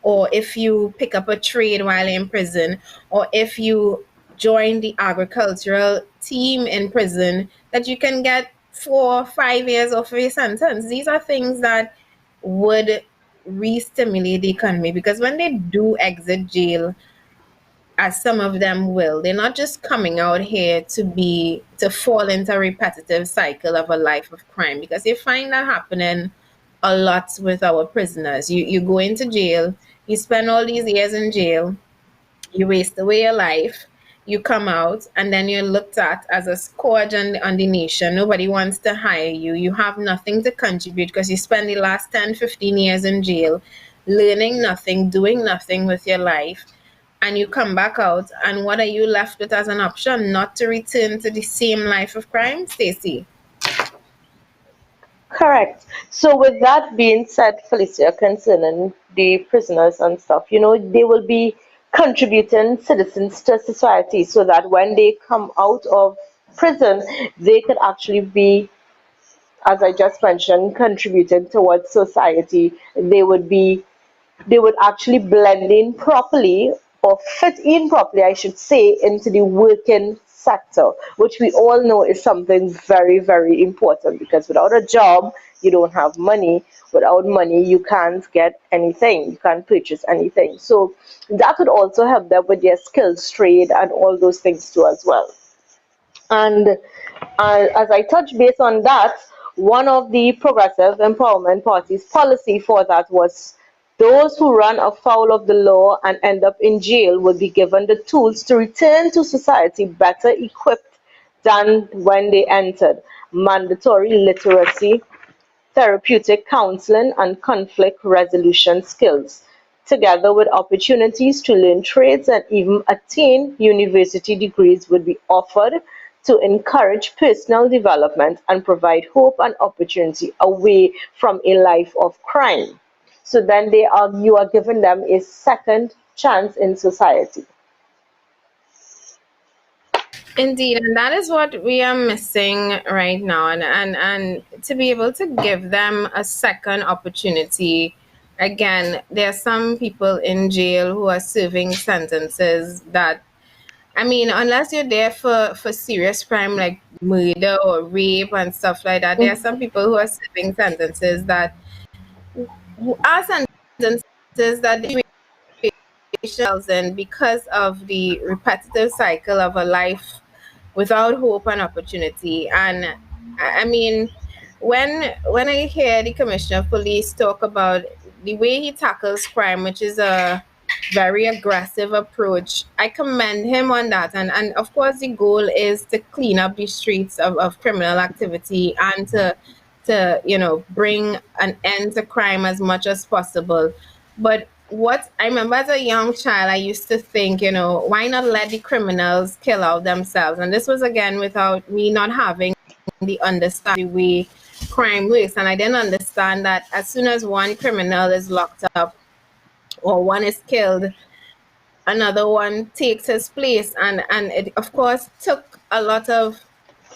Speaker 2: or if you pick up a trade while in prison, or if you join the agricultural team in prison, that you can get 4 or 5 years off of your sentence. These are things that would re-stimulate the economy, because when they do exit jail, as some of them will, they're not just coming out here to fall into a repetitive cycle of a life of crime, because you find that happening a lot with our prisoners. You go into jail, you spend all these years in jail, you waste away your life, you come out, and then you're looked at as a scourge on the nation. Nobody wants to hire you. You have nothing to contribute because you spend the last 10, 15 years in jail learning nothing, doing nothing with your life. And you come back out, and what are you left with as an option? Not to return to the same life of crime, Stacey?
Speaker 3: Correct. So with that being said, Felicia, concerning the prisoners and stuff, they will be contributing citizens to society so that when they come out of prison, they could actually be, as I just mentioned, contributing towards society. They would actually blend in properly, or fit in properly, I should say, into the working sector, which we all know is something very, very important, because without a job, you don't have money. Without money, you can't get anything, you can't purchase anything. So that would also help them with their skills trade and all those things too as well. And as I touch base on that, one of the Progressive Empowerment Party's policy for that was those who run afoul of the law and end up in jail will be given the tools to return to society better equipped than when they entered. Mandatory literacy, therapeutic counseling, and conflict resolution skills, together with opportunities to learn trades and even attain university degrees, would be offered to encourage personal development and provide hope and opportunity away from a life of crime. So then you are giving them a second chance in society.
Speaker 2: Indeed, and that is what we are missing right now. And to be able to give them a second opportunity. Again, there are some people in jail who are serving sentences that, I mean, unless you're there for serious crime like murder or rape and stuff like that, there are some people who are serving sentences that are sentences that they themselves in because of the repetitive cycle of a life without hope and opportunity. And I mean, when I hear the commissioner of police talk about the way he tackles crime, which is a very aggressive approach, I commend him on that. And of course, the goal is to clean up the streets of criminal activity and to bring an end to crime as much as possible. But what I remember as a young child, I used to think, why not let the criminals kill out themselves? And this was again without me not having the understanding the way crime works. And I didn't understand that as soon as one criminal is locked up or one is killed, another one takes his place. And it of course took a lot of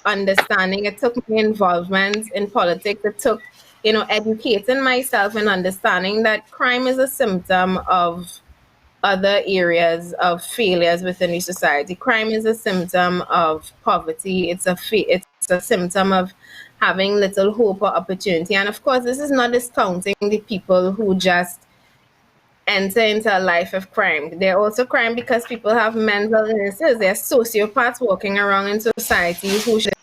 Speaker 2: understanding. It took me involvement in politics. It took, educating myself and understanding that crime is a symptom of other areas of failures within the society. Crime is a symptom of poverty. It's a symptom of having little hope or opportunity. And of course, this is not discounting the people who just enter into a life of crime. They're also crime because people have mental illnesses. There are sociopaths walking around in society who should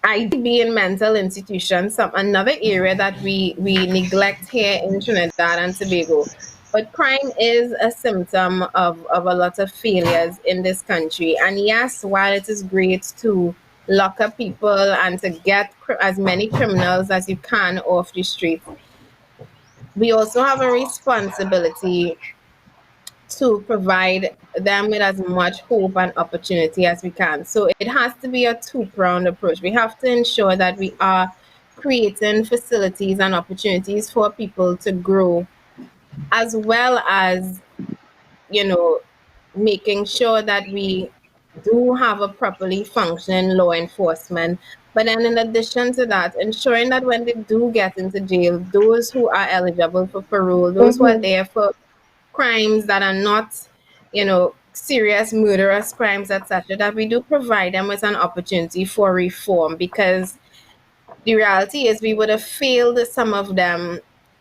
Speaker 2: ideally be in mental institutions. Another area that we neglect here in Trinidad and Tobago. But crime is a symptom of a lot of failures in this country. And yes, while it is great to lock up people and to get as many criminals as you can off the street, we also have a responsibility to provide them with as much hope and opportunity as we can. So it has to be a two-pronged approach. We have to ensure that we are creating facilities and opportunities for people to grow, as well as, making sure that we do have a properly functioning law enforcement. But then, in addition to that, ensuring that when they do get into jail, those who are eligible for parole, those who are there for crimes that are not, serious murderous crimes, etc., that we do provide them with an opportunity for reform, because the reality is we would have failed some of them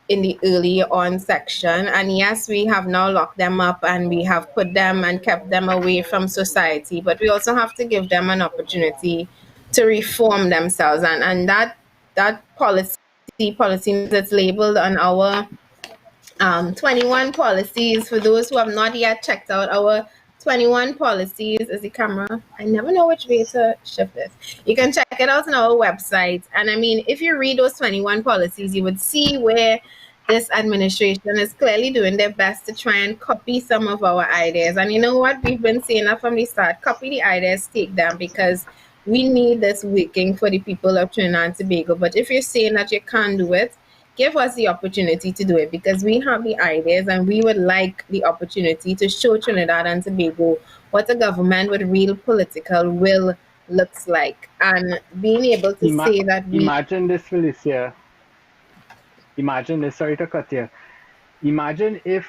Speaker 2: in the early on section. And yes, we have now locked them up and we have put them and kept them away from society, but we also have to give them an opportunity to reform themselves. And that policy that's labeled on our 21 policies. For those who have not yet checked out our 21 policies, is the camera? I never know which way to shift this. You can check it out on our website. And I mean, if you read those 21 policies, you would see where this administration is clearly doing their best to try and copy some of our ideas. And you know what? We've been saying that from the start. Copy the ideas, take them, because we need this working for the people of Trinidad and Tobago. But if you're saying that you can't do it, give us the opportunity to do it, because we have the ideas and we would like the opportunity to show Trinidad and Tobago what a government with real political will looks like. And being able to say that
Speaker 1: imagine this, Felicia. Imagine this, sorry to cut you. Imagine if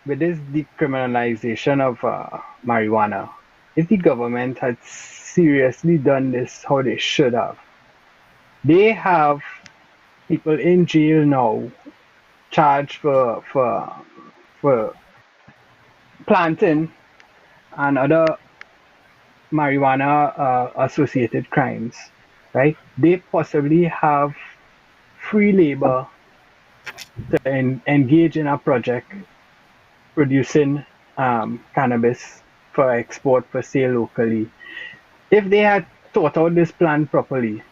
Speaker 1: with this decriminalization of marijuana, if the government had seriously done this how they should have. They have people in jail now charged for planting and other marijuana associated crimes, right? They possibly have free labor to engage in a project producing cannabis for export for sale locally. If they had thought out this plan properly,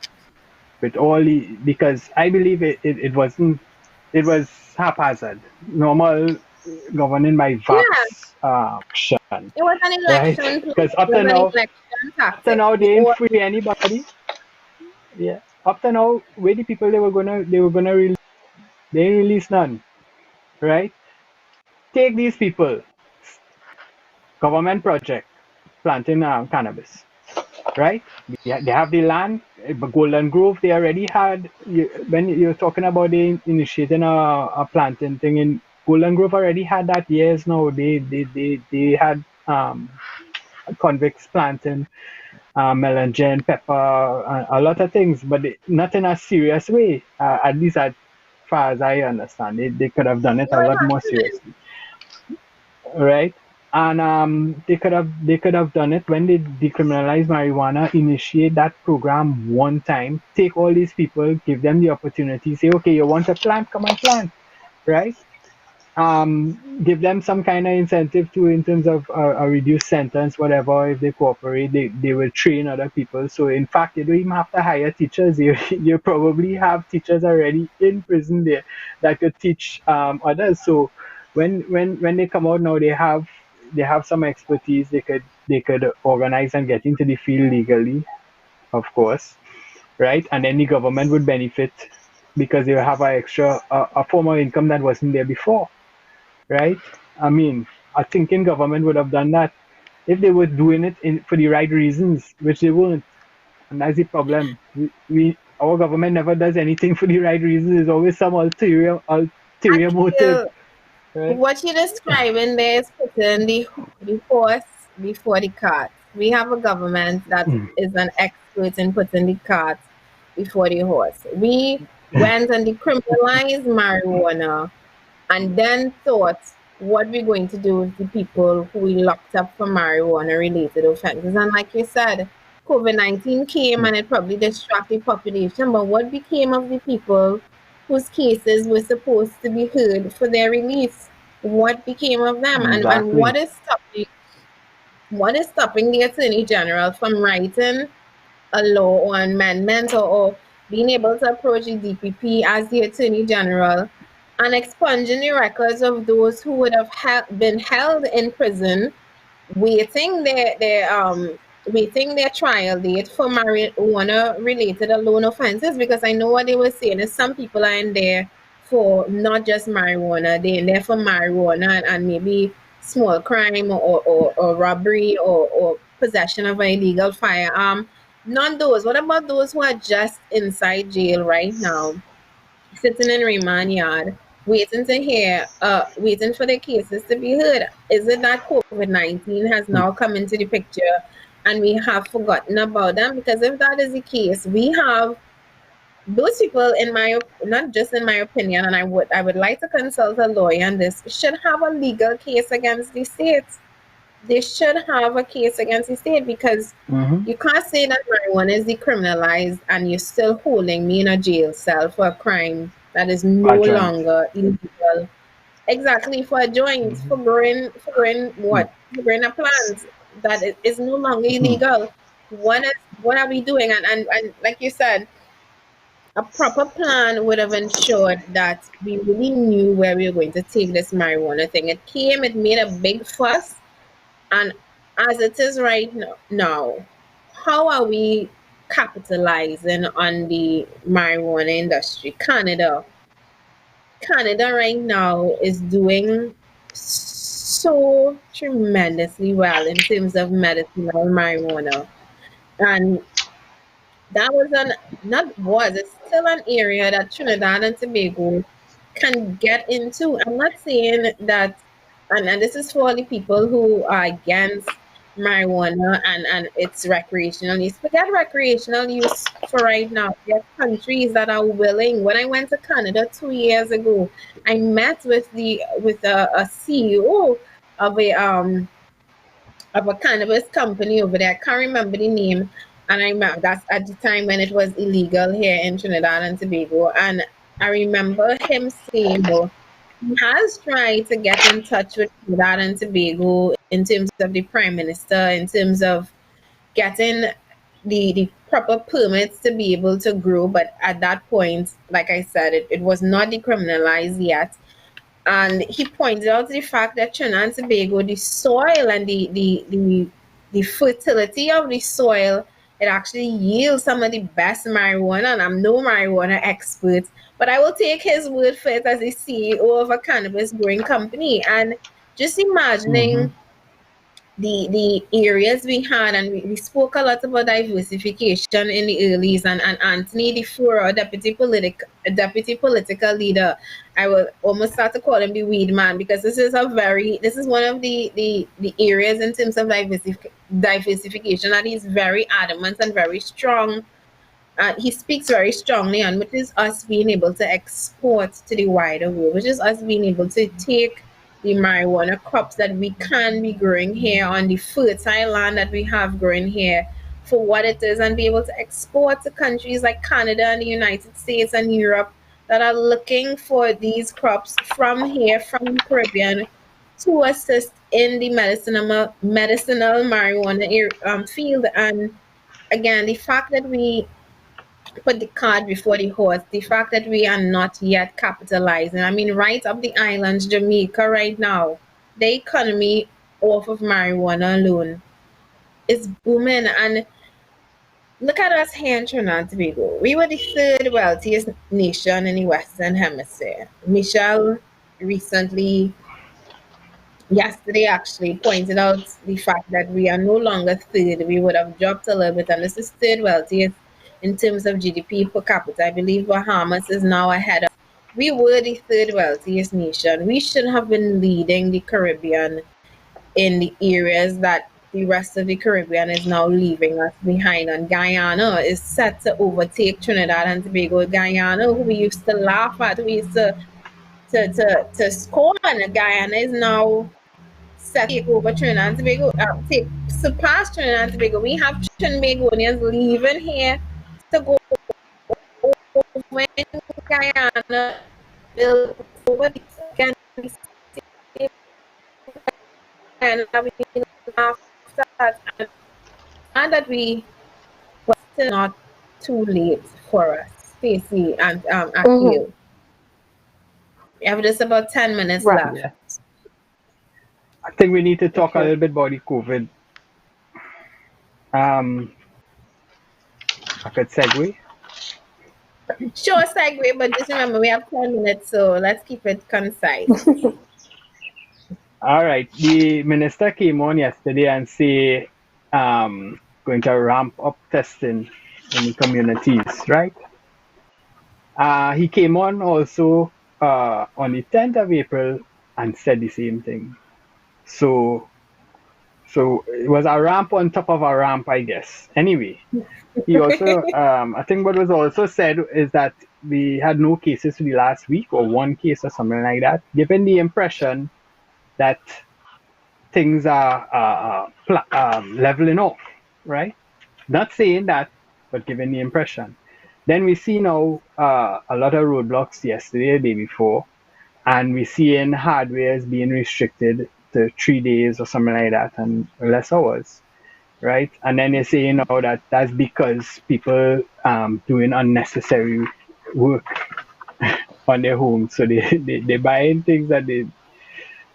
Speaker 1: with all because I believe it was haphazard, normal governing by vax action.
Speaker 2: It was an election,
Speaker 1: right? Because up to now they didn't free anybody. Yeah, up to now, where the people they were gonna release, they didn't release none, right? Take these people, government project, planting cannabis. right? They have the land. But Golden Grove, they already had. When you're talking about the initiating a planting thing in Golden Grove, already had that years now. They had convicts planting melangen, pepper, a lot of things, but not in a serious way. At least as far as I understand, they could have done it
Speaker 2: No,
Speaker 1: a
Speaker 2: it
Speaker 1: lot more
Speaker 2: hasn't.
Speaker 1: seriously, right? And they could have done it when they decriminalized marijuana, initiate that program one time, take all these people, give them the opportunity, say, okay, you want to plant, come and plant, right? Give them some kind of incentive too in terms of a reduced sentence, whatever. If they cooperate, they will train other people. So in fact, you don't even have to hire teachers. You probably have teachers already in prison there that could teach others. So when they come out now, they have some expertise. They could organize and get into the field legally, of course, right? And then the government would benefit because they will have a extra a form of income that wasn't there before, right? I mean, a thinking government would have done that if they were doing it for the right reasons, which they weren't. And that's the problem. Our government never does anything for the right reasons. There's always some
Speaker 2: I
Speaker 1: ulterior motive,
Speaker 2: feel
Speaker 1: right?
Speaker 2: what you're describing there is putting the horse before the cart. We have a government that is an expert in putting the cart before the horse. We went and decriminalized marijuana and then thought what we're going to do with the people who we locked up for marijuana related offenses. And like you said, COVID-19 came and it probably distracted the population, but what became of the people whose cases were supposed to be heard for their release? What became of them? And
Speaker 1: Exactly.
Speaker 2: what is stopping the Attorney General from writing a law or amendment or being able to approach the DPP as the Attorney General and expunging the records of those who would have been held in prison waiting their trial date for marijuana related alone offenses, because I know what they were saying is some people are in there for not just marijuana, they're in there for marijuana and maybe small crime or robbery or possession of an illegal firearm. Not those. What about those who are just inside jail right now, sitting in remand yard, waiting for their cases to be heard? Is it that COVID-19 has now come into the picture and we have forgotten about them? Because if that is the case, we have those people, not just in my opinion, and I would like to consult a lawyer on this, should have a legal case against the state. They should have a case against the state, because
Speaker 1: Hmm.
Speaker 2: you can't say that marijuana is decriminalized and you're still holding me in a jail cell for a crime that is no
Speaker 1: A joint.
Speaker 2: longer illegal. Exactly, for a joint, for growing a plant that is no longer illegal. What are we doing? And like you said, a proper plan would have ensured that we really knew where we were going to take this marijuana thing. It made a big fuss, and as it is right now, how are we capitalizing on the marijuana industry? Canada right now is doing so tremendously well in terms of medicinal marijuana. And that was an not was it's still an area that Trinidad and Tobago can get into. I'm not saying that, and this is for all the people who are against marijuana and its recreational use. Forget recreational use for right now. There are countries that are willing. When I went to Canada 2 years ago, I met with a CEO of a cannabis company over there. I can't remember the name. And I remember that's at the time when it was illegal here in Trinidad and Tobago. And I remember him saying, well, he has tried to get in touch with Trinidad and Tobago in terms of the Prime Minister, in terms of getting the proper permits to be able to grow. But at that point, like I said, it was not decriminalized yet. And he pointed out the fact that Trinidad and Tobago, the soil and the fertility of the soil, it actually yields some of the best marijuana. And I'm no marijuana expert, but I will take his word for it as the CEO of a cannabis growing company. And just
Speaker 1: Hmm.
Speaker 2: imagining the areas we had, and we spoke a lot about diversification in the earlys, and Anthony DeFura, deputy political leader, I will almost start to call him the weed man, because this is one of the areas in terms of diversification that he's very adamant and very strong. He speaks very strongly on, which is us being able to export to the wider world, which is us being able to take the marijuana crops that we can be growing here on the fertile land that we have growing here for what it is, and be able to export to countries like Canada and the United States and Europe that are looking for these crops from here, from the Caribbean, to assist in the medicinal marijuana field. And again, the fact that we put the cart before the horse, the fact that we are not yet capitalizing. I mean, right up the islands, Jamaica right now, the economy off of marijuana alone is booming. And look at us here in Trinidad and Tobago. We were the third wealthiest nation in the Western Hemisphere. Michelle recently, yesterday actually, pointed out the fact that we are no longer third. We would have dropped a little bit, and this is third wealthiest in terms of GDP per capita. I believe Bahamas is now ahead of. We were the third wealthiest nation. We should have been leading the Caribbean in the areas that the rest of the Caribbean is now leaving us behind. And Guyana is set to overtake Trinidad and Tobago. Guyana, who we used to laugh at, we used to scorn. Guyana is now set to take over Trinidad and Tobago, surpass Trinidad and Tobago. We have Trinbagonians leaving here to go over in Guyana, build over the can and we laughed at, and that we was still not too late for us, Stacey and Akil. We have just about 10 minutes left.
Speaker 1: Yeah. I think we need to talk a little bit about the COVID. I could segue.
Speaker 2: Sure, segue, but just remember we have 10 minutes, so let's keep it concise.
Speaker 1: All right. The minister came on yesterday and say going to ramp up testing in the communities, right? He came on also on the 10th of April and said the same thing. So it was a ramp on top of a ramp, I guess. Anyway, he also, I think what was also said is that we had no cases for the last week, or one case or something like that, giving the impression that things are leveling off, right? Not saying that, but giving the impression. Then we see now a lot of roadblocks yesterday, the day before, and we see in hardwares being restricted to 3 days or something like that, and less hours, right? And then they say now that that's because people doing unnecessary work on their homes, so they buying things that they.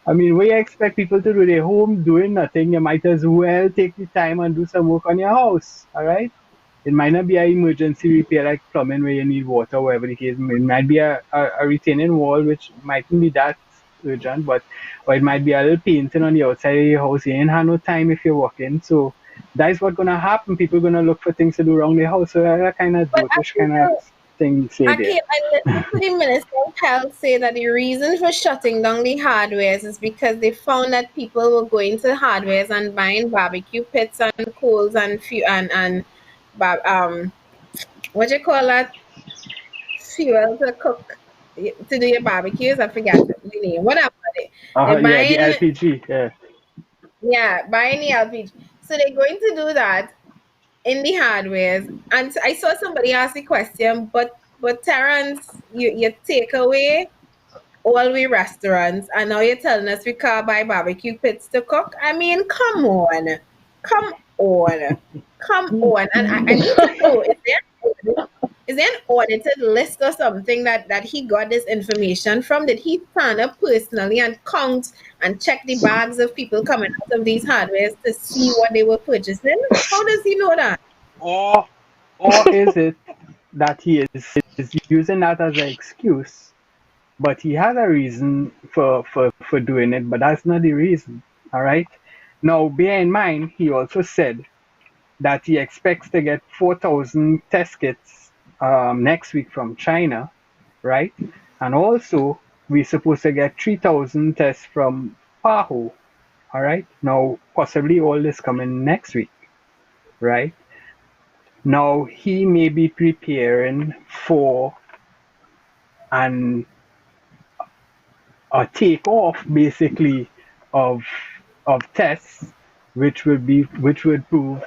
Speaker 1: I mean, when you expect people to do their home doing nothing, you might as well take the time and do some work on your house, all right? It might not be an emergency repair like plumbing where you need water, whatever the case. It might be a retaining wall, which mightn't be that urgent, or it might be a little painting on the outside of your house. You ain't have no time if you're working. So that's what's going to happen. People are going to look for things to do around their house. So that kind of dotish kind of thing say there.
Speaker 2: I listened to the Minister of Health say that the reason for shutting down the hardwares is because they found that people were going to hardwares and buying barbecue pits and coals and what do you call that? Fuel to cook, to do your barbecues. I forgot the name. Whatever.
Speaker 1: Yeah, the LPG. Yeah.
Speaker 2: Yeah, buying the LPG. So they're going to do that in the hardwares. And I saw somebody ask the question, but Terrence, you take away all we restaurants, and now you're telling us we can't buy barbecue pits to cook? I mean, come on. And I need to know, is there an audited list or something that he got this information from? Did he stand up personally and count and check the bags of people coming out of these hardwares to see what they were purchasing? How does he know that?
Speaker 1: Or is it that he is using that as an excuse, but he has a reason for doing it, but that's not the reason, all right? Now, bear in mind, he also said that he expects to get 4,000 test kits next week from China, right? And also, we're supposed to get 3,000 tests from PAHO, all right? Now, possibly all this coming next week, right? Now, he may be preparing for an a takeoff, basically, of tests, which would prove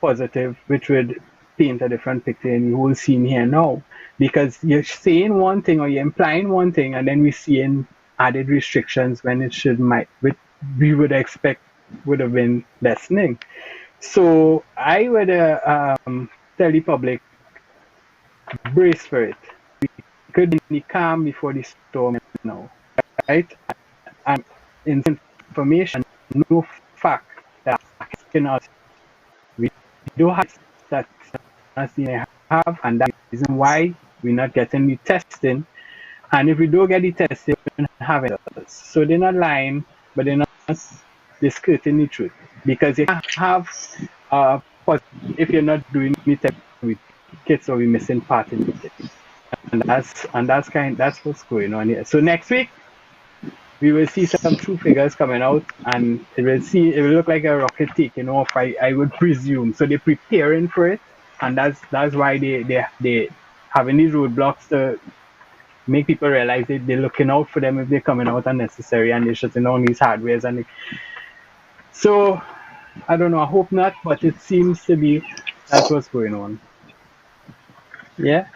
Speaker 1: positive, which would paint a different picture in the whole scene here now. Because you're saying one thing or you're implying one thing, and then we're seeing added restrictions when it should might which we would expect would have been lessening. So I would tell the public, brace for it. We could be in the calm before the storm now, right? And in information, no fact that can us. We do have that they have, and that's the reason why we're not getting the testing. And if we don't get the testing, we don't have it. So they're not lying, but they're not discrediting the truth. Because you can't have if you're not doing the test with kits or we're missing part in the kits. And that's what's going on here. So next week we will see some true figures coming out, and it will look like a rocket taking off. I would presume. So they're preparing for it, and that's why they having these roadblocks to make people realize that they're looking out for them if they're coming out unnecessary, and they're shutting down these hardwares. So I don't know. I hope not, but it seems to be that's what's going on. Yeah.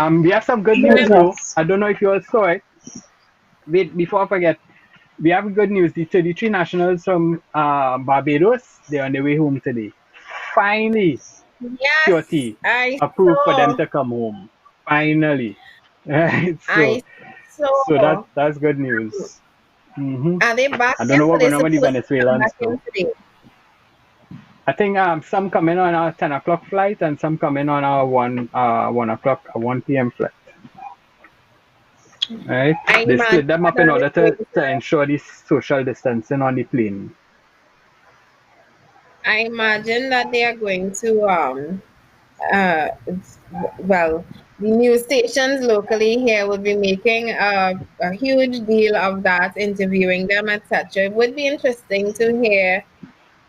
Speaker 1: We have some good news though. I don't know if you all saw it. Wait, before I forget. We have good news. The 33 nationals from Barbados, they're on their way home today. Finally,
Speaker 2: Yes, I
Speaker 1: approved for them
Speaker 2: saw.
Speaker 1: to come home. Finally. Right?
Speaker 2: I saw.
Speaker 1: That's good news.
Speaker 2: Are they back
Speaker 1: I don't
Speaker 2: in?
Speaker 1: know
Speaker 2: So
Speaker 1: what's
Speaker 2: they're
Speaker 1: going on with the
Speaker 2: supposed to come
Speaker 1: Venezuelans
Speaker 2: back
Speaker 1: though.
Speaker 2: in today.
Speaker 1: I think some come in on our 10 o'clock flight and some come in on our 1 p.m. flight. Right?
Speaker 2: I
Speaker 1: They
Speaker 2: imagine
Speaker 1: split them up in
Speaker 2: that
Speaker 1: order
Speaker 2: they're
Speaker 1: to
Speaker 2: going
Speaker 1: ensure the social distancing on the plane.
Speaker 2: I imagine that they are going to uh well, the news stations locally here will be making a huge deal of that, interviewing them, etc. It would be interesting to hear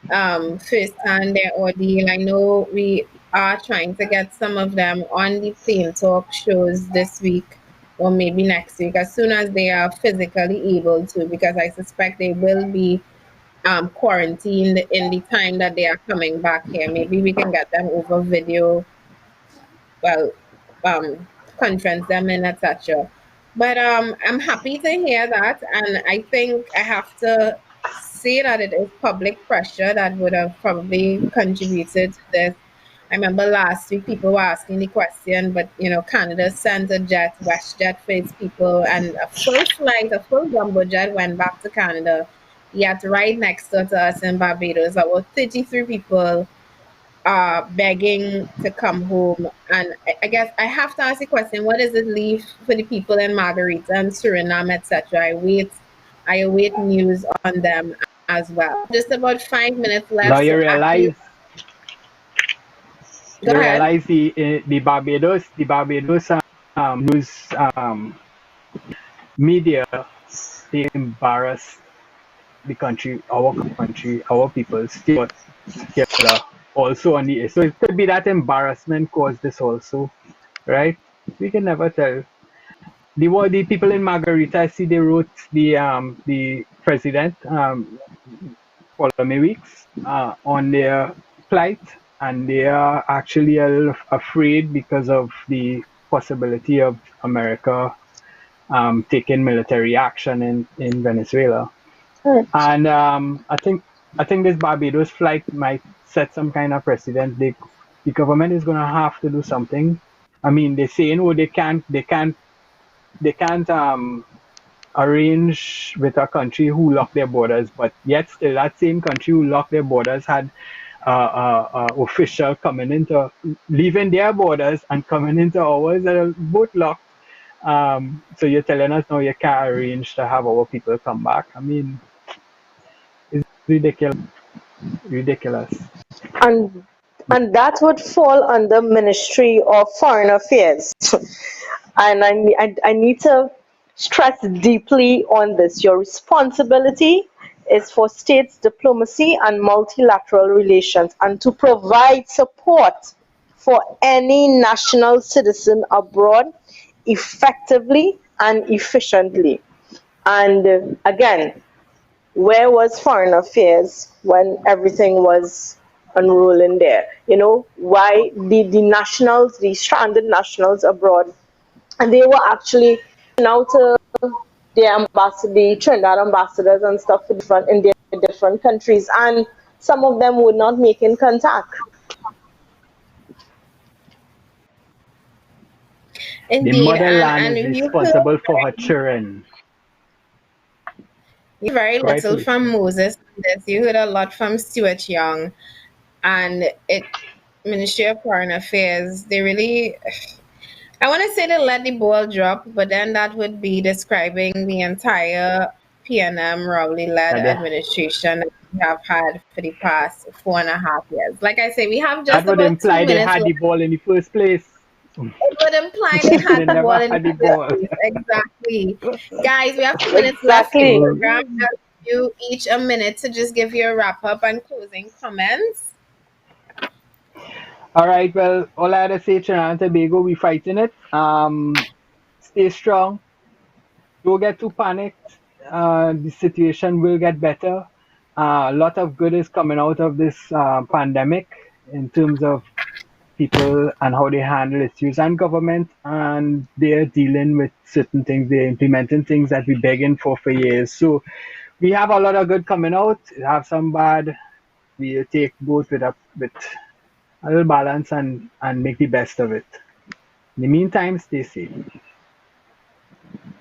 Speaker 2: firsthand their ordeal. I know we are trying to get some of them on the plane talk shows this week or maybe next week as soon as they are physically able to, because I suspect they will be quarantined in the time that they are coming back here. Maybe we can get them over video, well, um, conference them in, etc. But I'm happy to hear that, and I think I have to say that it is public pressure that would have probably contributed to this. I remember last week people were asking the question, but Canada sent a jet, WestJet, for its people, and a full flight, a full jumbo jet went back to Canada. Yet right next door to us in Barbados, there were 33 people begging to come home. And I guess I have to ask the question: what does it leave for the people in Margarita and Suriname, etc.? I await news on them as well. Just about 5 minutes
Speaker 1: Now
Speaker 2: left, so after you go
Speaker 1: you
Speaker 2: ahead.
Speaker 1: realize the Barbados news media, they embarrass the country, our people still together also on the so it could be that embarrassment caused this also, right? We can never tell. The people in Margarita, I see they wrote the president following weeks on their flight, and they are actually a little afraid because of the possibility of America taking military action in Venezuela. And I think this Barbados flight might set some kind of precedent. The government is going to have to do something. I mean, they're saying, oh, they can't arrange with a country who locked their borders, but yet still that same country who locked their borders had official leaving their borders and coming into ours that are both locked. So you're telling us now you can't arrange to have our people come back. I mean, it's ridiculous. Ridiculous.
Speaker 3: And that would fall under Ministry of Foreign Affairs. And I need to stress deeply on this. Your responsibility is for states diplomacy and multilateral relations, and to provide support for any national citizen abroad effectively and efficiently. And again, where was foreign affairs when everything was unrolling there? You know, why the nationals, the stranded nationals abroad, and they were actually now to the Trinidad ambassadors and stuff in their different countries, and some of them were not making contact.
Speaker 1: The
Speaker 2: Indeed,
Speaker 1: motherland
Speaker 2: and
Speaker 1: is
Speaker 2: you
Speaker 1: responsible for her children.
Speaker 2: very little
Speaker 1: Rightfully
Speaker 2: from
Speaker 1: so.
Speaker 2: Moses on this. You heard a lot from Stuart Young, and Ministry of Foreign Affairs. They really, I want to say they let the ball drop, but then that would be describing the entire PNM Rowley-led
Speaker 1: And
Speaker 2: administration that we have had for the past 4.5 years. Like I say, we have
Speaker 1: that
Speaker 2: just
Speaker 1: would
Speaker 2: about 2
Speaker 1: imply they
Speaker 2: minutes
Speaker 1: had the
Speaker 2: left.
Speaker 1: ball in the first place.
Speaker 2: It would imply they
Speaker 1: They
Speaker 2: had the ball
Speaker 1: never
Speaker 2: in
Speaker 1: had
Speaker 2: the
Speaker 1: the ball.
Speaker 2: first place. Exactly. Guys, we have 2 minutes left in the
Speaker 3: Exactly.
Speaker 2: program. I'll give you each a minute to just give your wrap up and closing comments.
Speaker 1: All right, well, all I had to say, Trinidad and Tobago, we fighting it. Stay strong. Don't get too panicked. The situation will get better. A lot of good is coming out of this pandemic in terms of people and how they handle issues, and government, and they're dealing with certain things. They're implementing things that we're begging for years. So we have a lot of good coming out. We have some bad. We take both with a little balance and make the best of it. In the meantime, stay safe.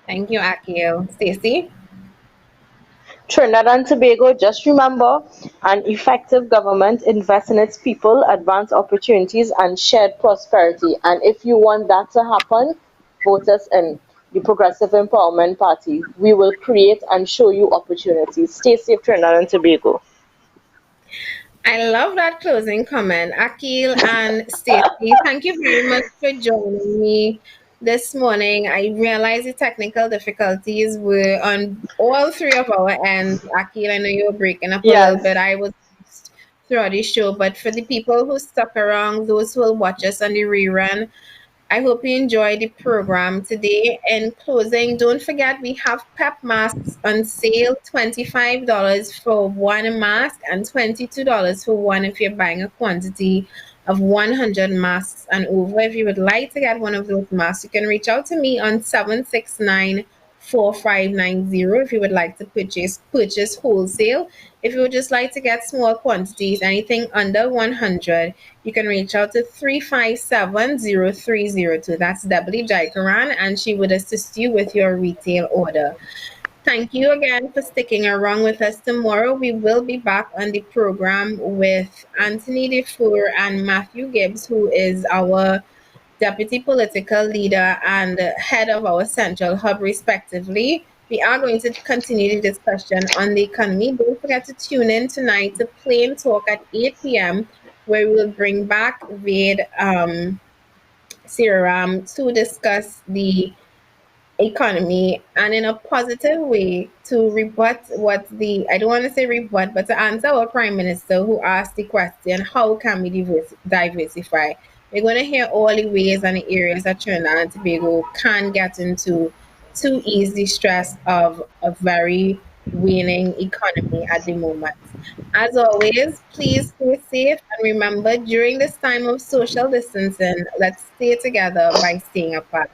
Speaker 2: Thank you, Akil. Stacey?
Speaker 3: Trinidad and Tobago, just remember, an effective government invests in its people, advance opportunities, and shared prosperity. And if you want that to happen, vote us in, the Progressive Empowerment Party. We will create and show you opportunities. Stay safe, Trinidad and Tobago.
Speaker 2: I love that closing comment. Akil and Stacey, thank you very much for joining me this morning. I realized the technical difficulties were on all three of our ends. Akil, I know you were breaking up a little bit.
Speaker 3: Yes.
Speaker 2: I was throughout the show, but for the people who stuck around, those who will watch us on the rerun, I hope you enjoyed the program today. In closing, don't forget we have PEP masks on sale, $25 for one mask and $22 for one if you're buying a quantity of 100 masks and over. If you would like to get one of those masks, you can reach out to me on 769-4590 if you would like to purchase wholesale. If you would just like to get small quantities, anything under 100, you can reach out to 357-0302. That's Beverly Jaikaran, and she would assist you with your retail order. Thank you again for sticking around with us. Tomorrow we will be back on the program with Anthony Defour and Matthew Gibbs, who is our deputy political leader and head of our central hub, respectively. We are going to continue the discussion on the economy. Don't forget to tune in tonight to Plain Talk at 8 p.m., where we will bring back Ved Siraram to discuss the economy and in a positive way to rebut I don't want to say rebut, but to answer our prime minister who asked the question, how can we diversify? We're going to hear all the ways and the areas that Trinidad and Tobago can get into to ease the stress of a very waning economy at the moment. As always, please stay safe and remember, during this time of social distancing, let's stay together by staying apart.